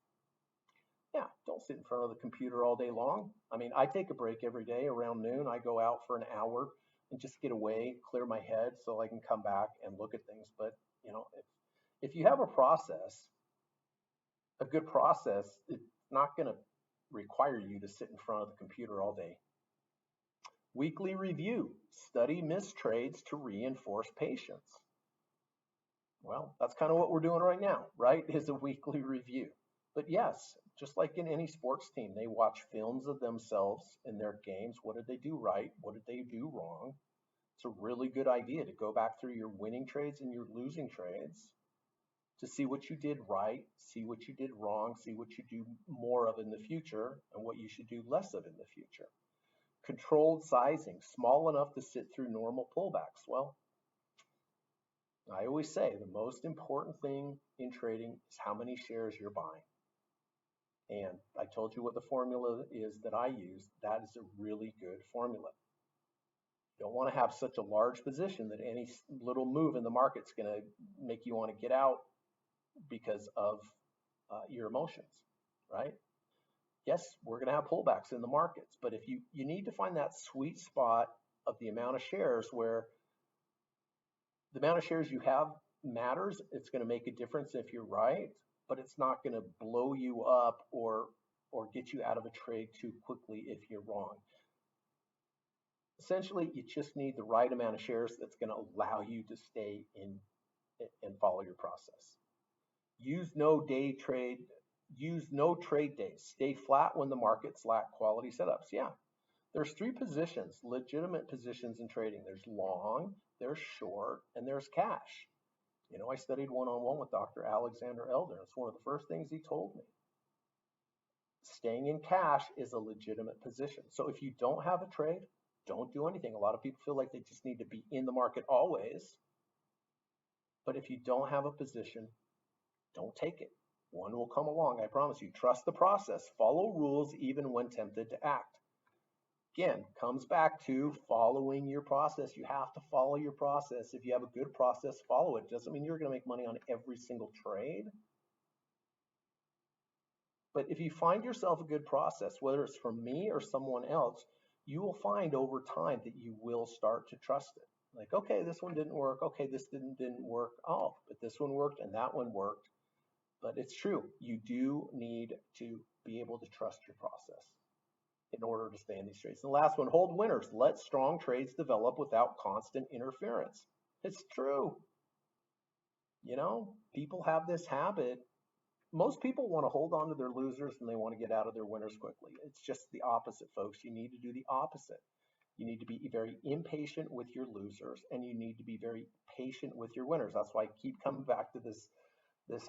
Yeah, don't sit in front of the computer all day long. I mean, I take a break every day around noon. I go out for an hour and just get away, clear my head so I can come back and look at things. But, you know, if you have a process, a good process, it's not going to require you to sit in front of the computer all day. Weekly review. Study missed trades to reinforce patience. Well, that's kind of what we're doing right now, right? Is a weekly review. But yes, just like in any sports team, they watch films of themselves in their games. What did they do right? What did they do wrong? It's a really good idea to go back through your winning trades and your losing trades to see what you did right, see what you did wrong, see what you do more of in the future and what you should do less of in the future. Controlled sizing, small enough to sit through normal pullbacks. Well, I always say the most important thing in trading is how many shares you're buying. And I told you what the formula is that I use. That is a really good formula. You don't want to have such a large position that any little move in the market's going to make you want to get out because of your emotions, right? Yes, we're going to have pullbacks in the markets, but if you need to find that sweet spot of the amount of shares where the amount of shares you have matters. It's going to make a difference if you're right, but it's not going to blow you up or get you out of a trade too quickly if you're wrong. Essentially, you just need the right amount of shares that's going to allow you to stay in and follow your process. Use no trade days. Stay flat when the markets lack quality setups. Yeah, there's three positions, legitimate positions in trading. There's long, there's short, and there's cash. You know, I studied one-on-one with Dr. Alexander Elder. It's one of the first things he told me. Staying in cash is a legitimate position. So if you don't have a trade, don't do anything. A lot of people feel like they just need to be in the market always. But if you don't have a position, don't take it. One will come along, I promise you. Trust the process. Follow rules even when tempted to act. Again, comes back to following your process. You have to follow your process. If you have a good process, follow it. Doesn't mean you're going to make money on every single trade. But if you find yourself a good process, whether it's from me or someone else, you will find over time that you will start to trust it. Like, okay, this one didn't work. Okay, this didn't work. Oh, but this one worked and that one worked. But it's true. You do need to be able to trust your process in order to stay in these trades. And the last one, hold winners. Let strong trades develop without constant interference. It's true. You know, people have this habit. Most people want to hold on to their losers and they want to get out of their winners quickly. It's just the opposite, folks. You need to do the opposite. You need to be very impatient with your losers and you need to be very patient with your winners. That's why I keep coming back to this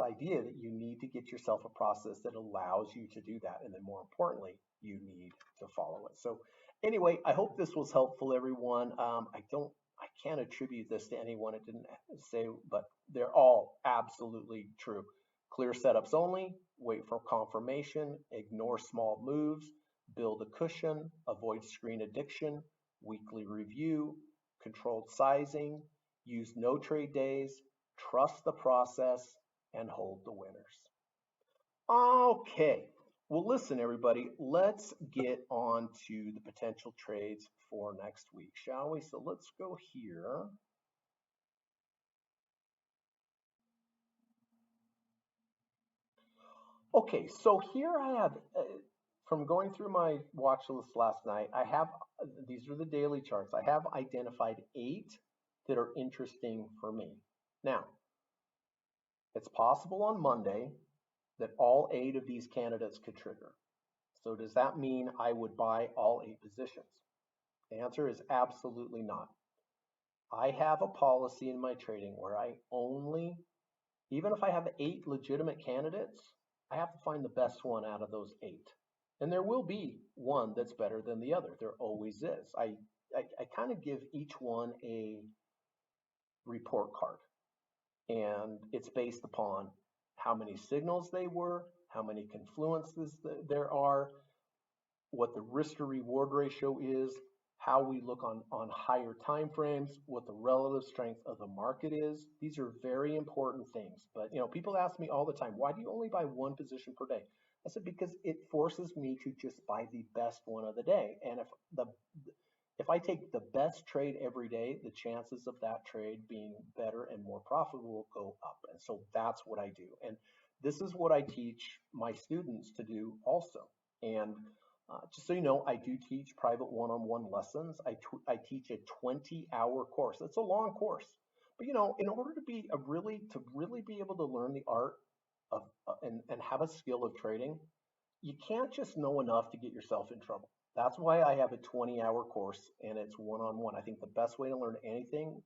idea that you need to get yourself a process that allows you to do that. And then more importantly, you need to follow it. So anyway, I hope this was helpful, everyone. I I can't attribute this to anyone. It didn't say, but they're all absolutely true. Clear setups only, wait for confirmation, ignore small moves, build a cushion, avoid screen addiction, weekly review, controlled sizing, use no trade days, trust the process, and hold the winners. Okay, well, listen, everybody, let's get on to the potential trades for next week, shall we? So let's go here. Okay, so here I have, from going through my watch list last night, I have, these are the daily charts. I have identified 8 that are interesting for me. Now, it's possible on Monday that all 8 of these candidates could trigger. So does that mean I would buy all 8 positions? The answer is absolutely not. I have a policy in my trading where I only, even if I have 8 legitimate candidates, I have to find the best one out of those 8. And there will be one that's better than the other. There always is. I kind of give each one a report card. And it's based upon how many signals they were, how many confluences there are, what the risk to reward ratio is, how we look on higher time frames, what the relative strength of the market is. These are very important things. But people ask me all the time, why do you only buy one position per day? I said, because it forces me to just buy the best one of the day. And if I take the best trade every day, the chances of that trade being better and more profitable will go up. And so that's what I do. And this is what I teach my students to do also. And just so you know, I do teach private one-on-one lessons. I teach a 20-hour course. It's a long course, but in order to really be able to learn the art of and have a skill of trading, you can't just know enough to get yourself in trouble. That's why I have a 20-hour course, and it's one-on-one. I think the best way to learn anything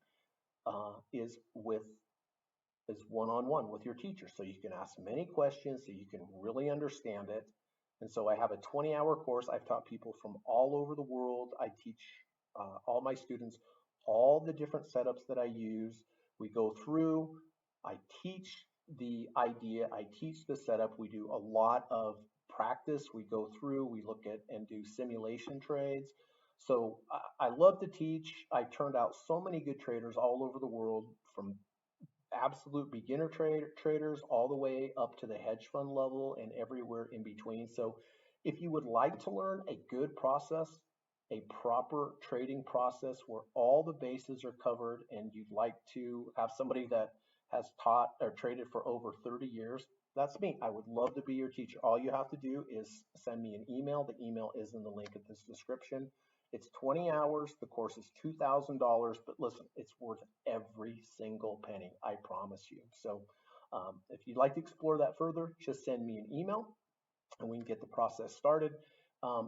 is one-on-one with your teacher, so you can ask many questions, so you can really understand it. And so I have a 20-hour course. I've taught people from all over the world. I teach all my students all the different setups that I use. We go through, I teach the idea, I teach the setup. We do a lot of practice. We go through, we look at and do simulation trades. So I love to teach. I turned out so many good traders all over the world, from absolute beginner traders all the way up to the hedge fund level and everywhere in between. So if you would like to learn a good process, a proper trading process where all the bases are covered, and you'd like to have somebody that has taught or traded for over 30 years, that's me. I would love to be your teacher. All you have to do is send me an email. The email is in the link in this description. It's 20 hours. The course is $2,000, but listen, it's worth every single penny, I promise you. So if you'd like to explore that further, just send me an email and we can get the process started.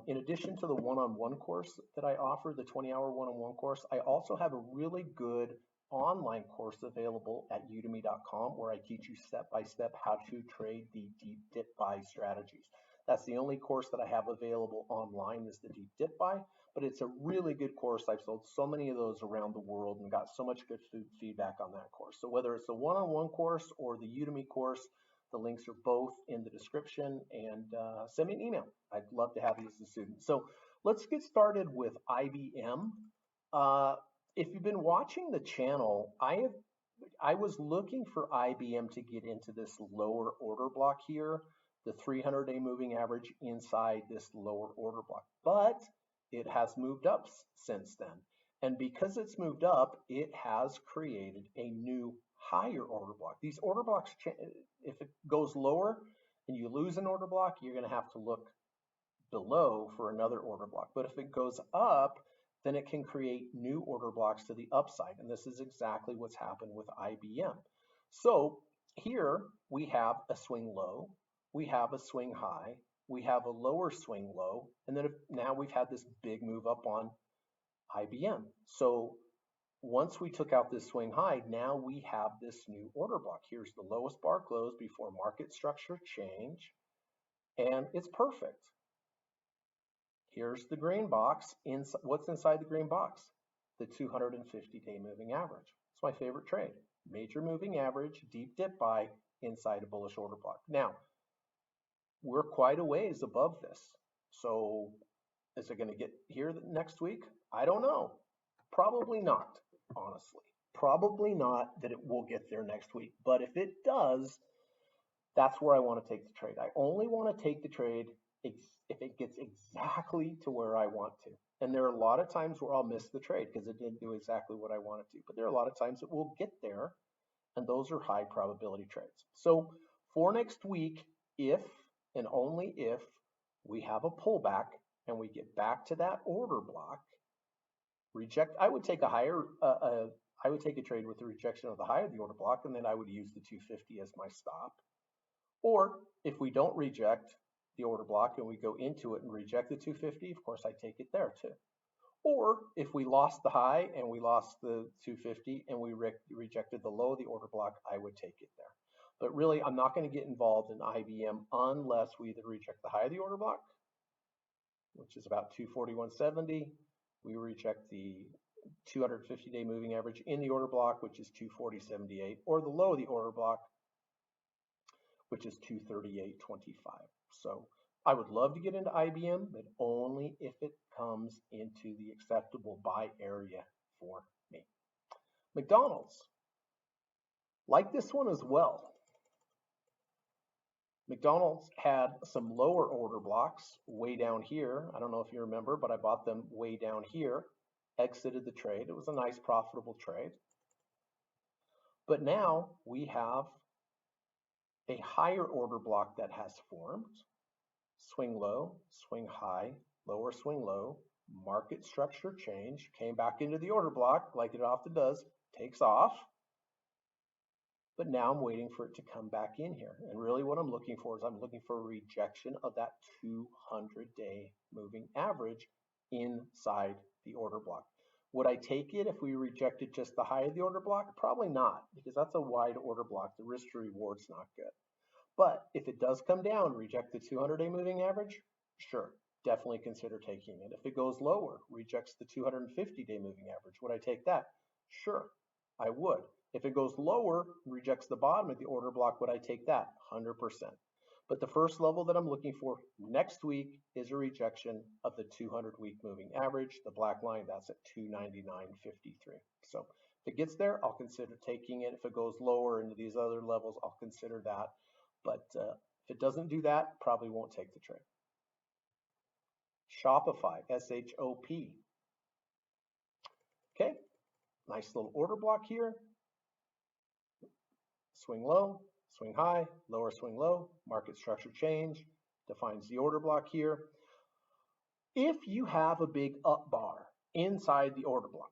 In addition to the one-on-one course that I offer, the 20-hour one-on-one course, I also have a really good online course available at udemy.com where I teach you step-by-step how to trade the deep dip buy strategies. That's the only course that I have available online, is the deep dip buy, but it's a really good course. I've sold so many of those around the world and got so much good feedback on that course. So whether it's the one-on-one course or the Udemy course, the links are both in the description, and send me an email. I'd love to have you as a student. So let's get started with IBM. If you've been watching the channel, I was looking for IBM to get into this lower order block here, the 300-day moving average inside this lower order block, but it has moved up since then. And because it's moved up, it has created a new higher order block. These order blocks, if it goes lower and you lose an order block, you're going to have to look below for another order block. But if it goes up, then it can create new order blocks to the upside. And this is exactly what's happened with IBM. So here we have a swing low, we have a swing high, we have a lower swing low, and then now we've had this big move up on IBM. So once we took out this swing high, now we have this new order block. Here's the lowest bar close before market structure change, and it's perfect. Here's the green box. What's inside the green box? the 250-day moving average. It's my favorite trade. Major moving average, deep dip buy inside a bullish order block. Now, we're quite a ways above this. So is it going to get here next week? I don't know. Probably not, honestly. Probably not that it will get there next week. But if it does, that's where I want to take the trade. I only want to take the trade if it gets exactly to where I want to. And there are a lot of times where I'll miss the trade because it didn't do exactly what I wanted to. But there are a lot of times it will get there, and those are high probability trades. So for next week, if and only if we have a pullback and we get back to that order block, I would take a higher, I would take a trade with the rejection of the high of the order block, and then I would use the 250 as my stop. Or if we don't reject the order block and we go into it and reject the 250, of course I take it there too. Or if we lost the high and we lost the 250 and we rejected the low of the order block, I would take it there. But really, I'm not going to get involved in IBM unless we either reject the high of the order block, which is about 241.70. We reject the 250-day moving average in the order block, which is 240.78, or the low of the order block, which is 238.25. So I would love to get into IBM, but only if it comes into the acceptable buy area for me. McDonald's, like this one as well. McDonald's had some lower order blocks way down here. I don't know if you remember, but I bought them way down here, exited the trade. It was a nice profitable trade. But now we have a higher order block that has formed. Swing low, swing high, lower swing low, market structure change, came back into the order block like it often does, takes off. But now I'm waiting for it to come back in here. And really what I'm looking for is I'm looking for a rejection of that 200-day moving average inside the order block. Would I take it if we rejected just the high of the order block? Probably not, because that's a wide order block. The risk to reward's not good. But if it does come down, reject the 200-day moving average, sure, definitely consider taking it. If it goes lower, rejects the 250-day moving average, would I take that? Sure, I would. If it goes lower, rejects the bottom of the order block, would I take that? 100%. But the first level that I'm looking for next week is a rejection of the 200-week moving average. The black line, that's at 299.53. So if it gets there, I'll consider taking it. If it goes lower into these other levels, I'll consider that. But if it doesn't do that, probably won't take the trade. Shopify, S-H-O-P. Okay, nice little order block here. Swing low, swing high, lower swing low, market structure change, defines the order block here. If you have a big up bar inside the order block,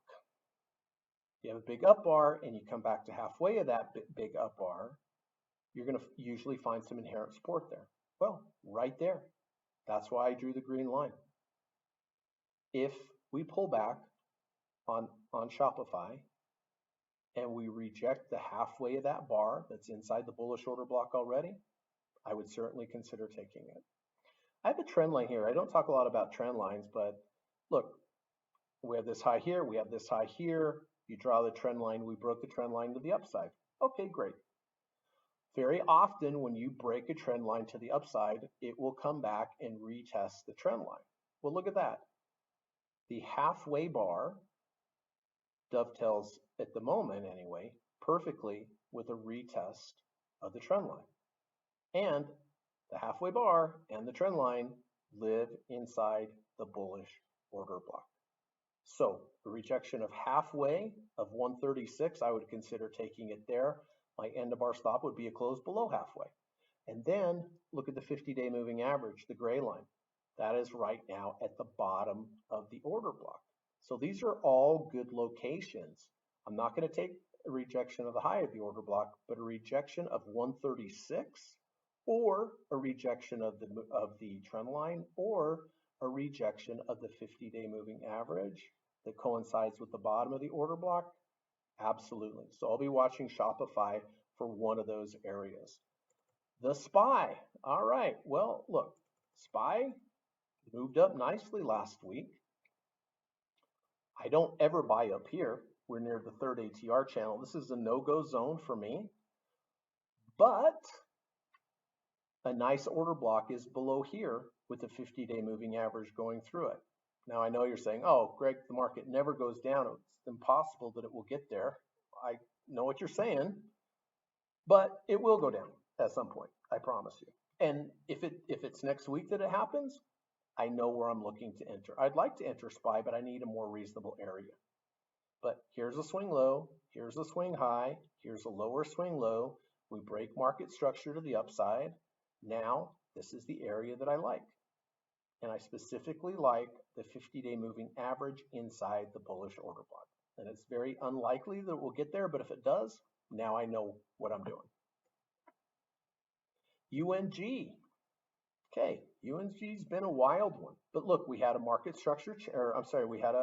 you have a big up bar and you come back to halfway of that big up bar, you're going to usually find some inherent support there. Well, right there. That's why I drew the green line. If we pull back on Shopify and we reject the halfway of that bar that's inside the bullish order block already, I would certainly consider taking it. I have a trend line here. I don't talk a lot about trend lines, but look, we have this high here, we have this high here. You draw the trend line, we broke the trend line to the upside. Okay, great. Very often when you break a trend line to the upside, it will come back and retest the trend line. Well, look at that. The halfway bar dovetails, at the moment anyway, perfectly with a retest of the trend line. And the halfway bar and the trend line live inside the bullish order block. So the rejection of halfway of 136, I would consider taking it there. My end of bar stop would be a close below halfway. And then look at the 50-day moving average, the gray line. That is right now at the bottom of the order block. So these are all good locations. I'm not going to take a rejection of the high of the order block, but a rejection of 136 or a rejection of the trend line or a rejection of the 50-day moving average that coincides with the bottom of the order block. Absolutely. So I'll be watching Shopify for one of those areas. The SPY. All right. Well, look, SPY moved up nicely last week. I don't ever buy up here. We're near the third ATR channel. This is a no-go zone for me, but a nice order block is below here with the 50-day moving average going through it. Now I know you're saying, oh, Greg, the market never goes down. It's impossible that it will get there. I know what you're saying, but it will go down at some point, I promise you. And if it's next week that it happens, I know where I'm looking to enter. I'd like to enter SPY, but I need a more reasonable area. But here's a swing low, here's a swing high, here's a lower swing low. We break market structure to the upside. Now, this is the area that I like. And I specifically like the 50-day moving average inside the bullish order block. And it's very unlikely that we'll get there, but if it does, now I know what I'm doing. UNG. Okay, UNG's been a wild one. But look, we had a market structure, we had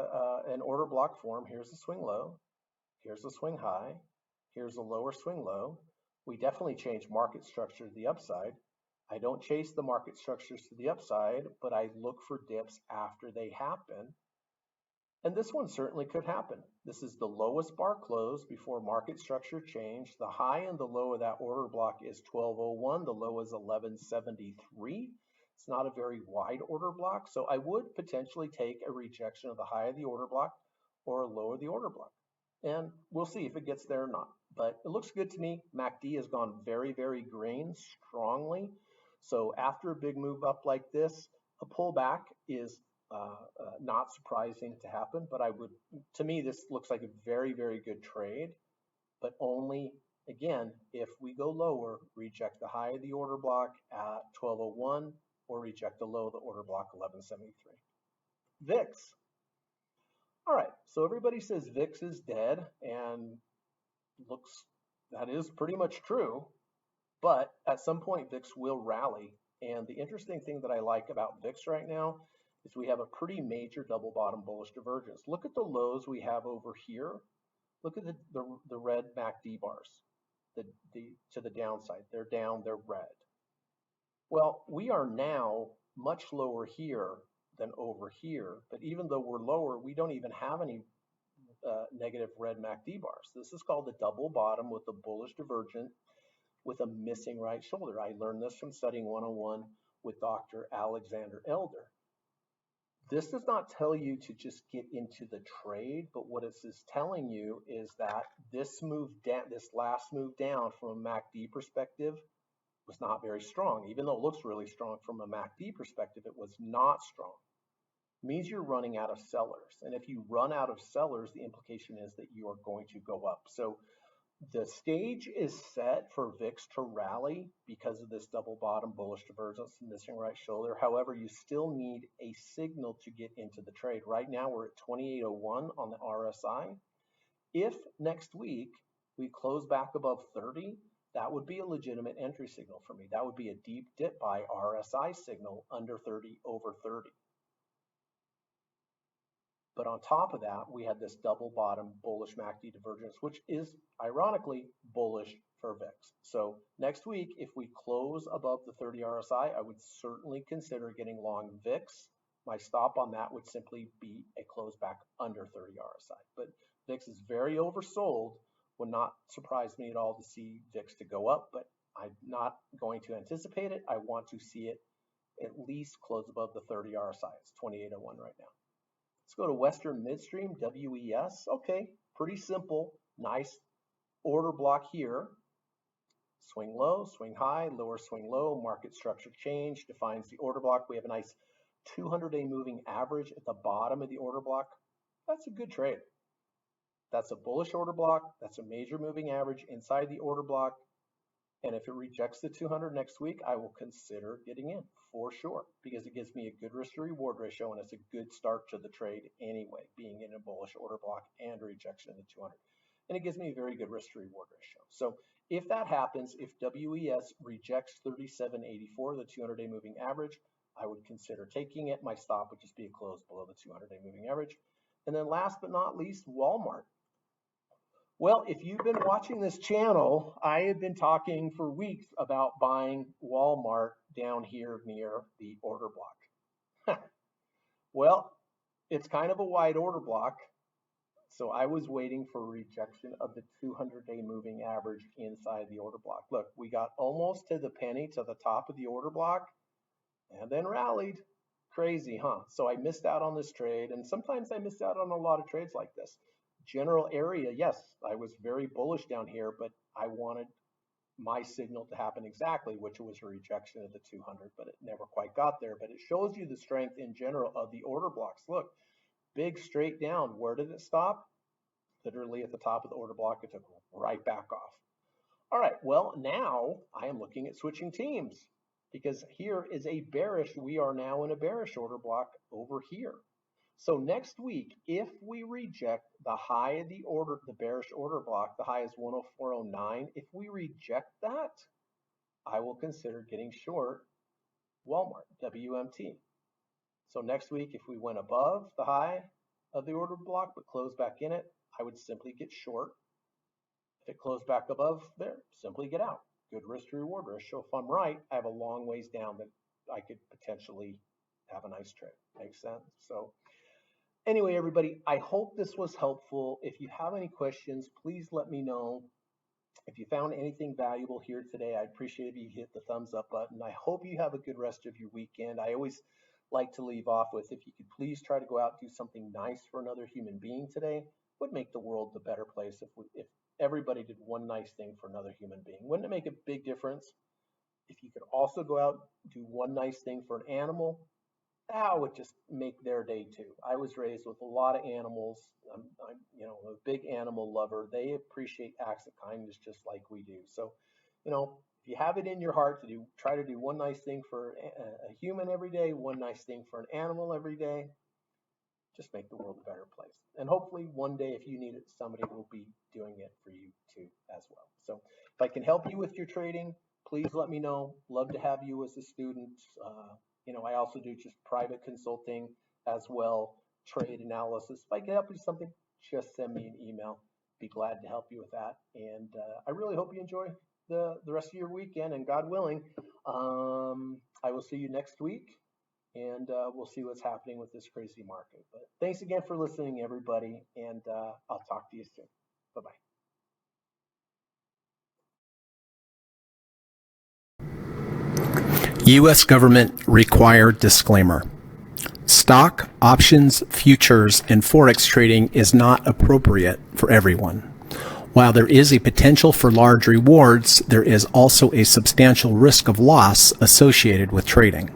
an order block form. Here's the swing low. Here's the swing high. Here's a lower swing low. We definitely changed market structure to the upside. I don't chase the market structures to the upside, but I look for dips after they happen. And this one certainly could happen. This is the lowest bar close before market structure change. The high and the low of that order block is 1201. The low is 1173. It's not a very wide order block, so I would potentially take a rejection of the high of the order block or a low of the order block. And we'll see if it gets there or not. But it looks good to me. MACD has gone very, very green strongly. So after a big move up like this, a pullback is not surprising to happen. But to me, this looks like a very, very good trade. But only, again, if we go lower, reject the high of the order block at 1201 or reject the low of the order block 1173. VIX. All right, so everybody says VIX is dead, and that is pretty much true, but at some point VIX will rally. And the interesting thing that I like about VIX right now is we have a pretty major double bottom bullish divergence. Look at the lows we have over here. Look at the red MACD bars, to the downside. They're down, they're red. Well, we are now much lower here than over here, but even though we're lower, we don't even have any negative red MACD bars. This is called the double bottom with a bullish divergent with a missing right shoulder. I learned this from studying 101 with Dr. Alexander Elder. This does not tell you to just get into the trade, but what it is telling you is that this last move down from a MACD perspective was not very strong. Even though it looks really strong from a MACD perspective, it was not strong. It means you're running out of sellers. And if you run out of sellers, the implication is that you are going to go up. So the stage is set for VIX to rally because of this double bottom bullish divergence and missing right shoulder. However, you still need a signal to get into the trade. Right now, we're at 2801 on the RSI. If next week we close back above 30, that would be a legitimate entry signal for me. That would be a deep dip buy RSI signal under 30, over 30. But on top of that, we had this double bottom bullish MACD divergence, which is ironically bullish for VIX. So next week, if we close above the 30 RSI, I would certainly consider getting long VIX. My stop on that would simply be a close back under 30 RSI. But VIX is very oversold. Would not surprise me at all to see VIX to go up, but I'm not going to anticipate it. I want to see it at least close above the 30 RSI. It's 2801 right now. Let's go to Western Midstream, WES. Okay, pretty simple. Nice order block here. Swing low, swing high, lower swing low, market structure change defines the order block. We have a nice 200-day moving average at the bottom of the order block. That's a good trade. That's a bullish order block. That's a major moving average inside the order block. And if it rejects the 200 next week, I will consider getting in for sure, because it gives me a good risk to reward ratio, and it's a good start to the trade anyway, being in a bullish order block and a rejection of the 200. And it gives me a very good risk to reward ratio. So if that happens, if WES rejects 37.84, the 200-day moving average, I would consider taking it. My stop would just be a close below the 200-day moving average. And then last but not least, Walmart. Well, if you've been watching this channel, I have been talking for weeks about buying Walmart down here near the order block. Well, it's kind of a wide order block. So I was waiting for rejection of the 200-day moving average inside the order block. Look, we got almost to the penny, to the top of the order block, and then rallied. Crazy, huh? So I missed out on this trade, and sometimes I missed out on a lot of trades like this. General area, yes, I was very bullish down here, but I wanted my signal to happen exactly, which was a rejection of the 200, but it never quite got there. But it shows you the strength in general of the order blocks. Look, big straight down. Where did it stop? Literally at the top of the order block. It took right back off. All right, well, now I am looking at switching teams, because here is a bearish. We are now in a bearish order block over here. So next week, if we reject the high of the order, the bearish order block, the high is 104.09. If we reject that, I will consider getting short Walmart, WMT. So next week, if we went above the high of the order block but closed back in it, I would simply get short. If it closed back above there, simply get out. Good risk to reward ratio. If I'm right, I have a long ways down that I could potentially have a nice trade. Makes sense? So anyway, everybody, I hope this was helpful. If you have any questions, please let me know. If you found anything valuable here today, I'd appreciate if you hit the thumbs up button. I hope you have a good rest of your weekend. I always like to leave off with, if you could please try to go out and do something nice for another human being today, would make the world a better place if everybody did one nice thing for another human being. Wouldn't it make a big difference if you could also go out and do one nice thing for an animal? That would just make their day too. I was raised with a lot of animals. I'm a big animal lover. They appreciate acts of kindness just like we do. So, if you have it in your heart to try to do one nice thing for a human every day, one nice thing for an animal every day, just make the world a better place. And hopefully one day, if you need it, somebody will be doing it for you too as well. So if I can help you with your trading, please let me know. Love to have you as a student. I also do just private consulting as well, trade analysis. If I can help you with something, just send me an email. Be glad to help you with that. And I really hope you enjoy the rest of your weekend, and God willing, I will see you next week, and we'll see what's happening with this crazy market. But thanks again for listening, everybody, and I'll talk to you soon. Bye-bye. U.S. government required disclaimer. Stock, options, futures, and forex trading is not appropriate for everyone. While there is a potential for large rewards, there is also a substantial risk of loss associated with trading.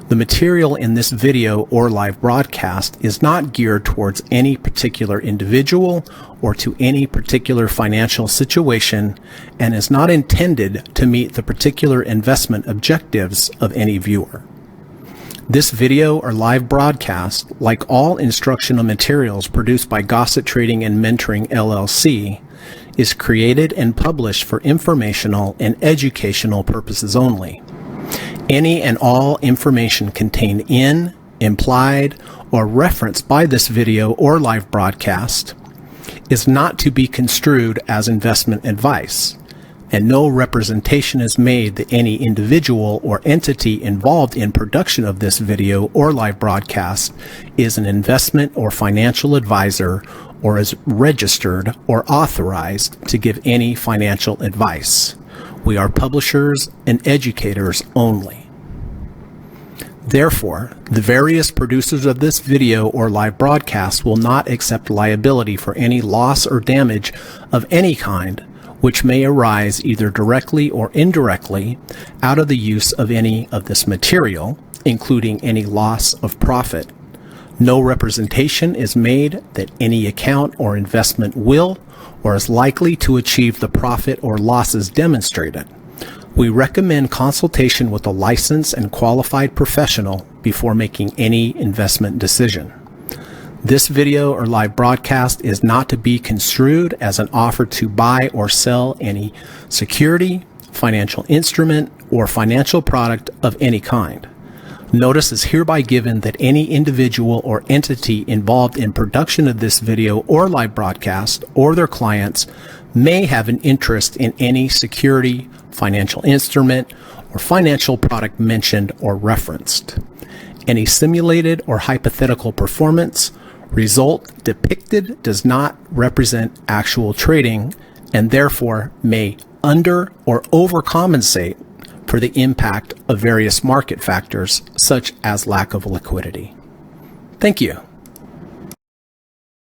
The material in this video or live broadcast is not geared towards any particular individual or to any particular financial situation and is not intended to meet the particular investment objectives of any viewer. This video or live broadcast, like all instructional materials produced by Gossett Trading and Mentoring LLC, is created and published for informational and educational purposes only. Any and all information contained in, implied, or referenced by this video or live broadcast is not to be construed as investment advice, and no representation is made that any individual or entity involved in production of this video or live broadcast is an investment or financial advisor or is registered or authorized to give any financial advice. We are publishers and educators only. Therefore, the various producers of this video or live broadcast will not accept liability for any loss or damage of any kind which may arise either directly or indirectly out of the use of any of this material, including any loss of profit. No representation is made that any account or investment will or is likely to achieve the profit or losses demonstrated. We recommend consultation with a licensed and qualified professional before making any investment decision. This video or live broadcast is not to be construed as an offer to buy or sell any security, financial instrument, or financial product of any kind. Notice is hereby given that any individual or entity involved in production of this video or live broadcast or their clients may have an interest in any security, financial instrument, or financial product mentioned or referenced. Any simulated or hypothetical performance Result depicted does not represent actual trading and therefore may under or overcompensate for the impact of various market factors such as lack of liquidity. Thank you.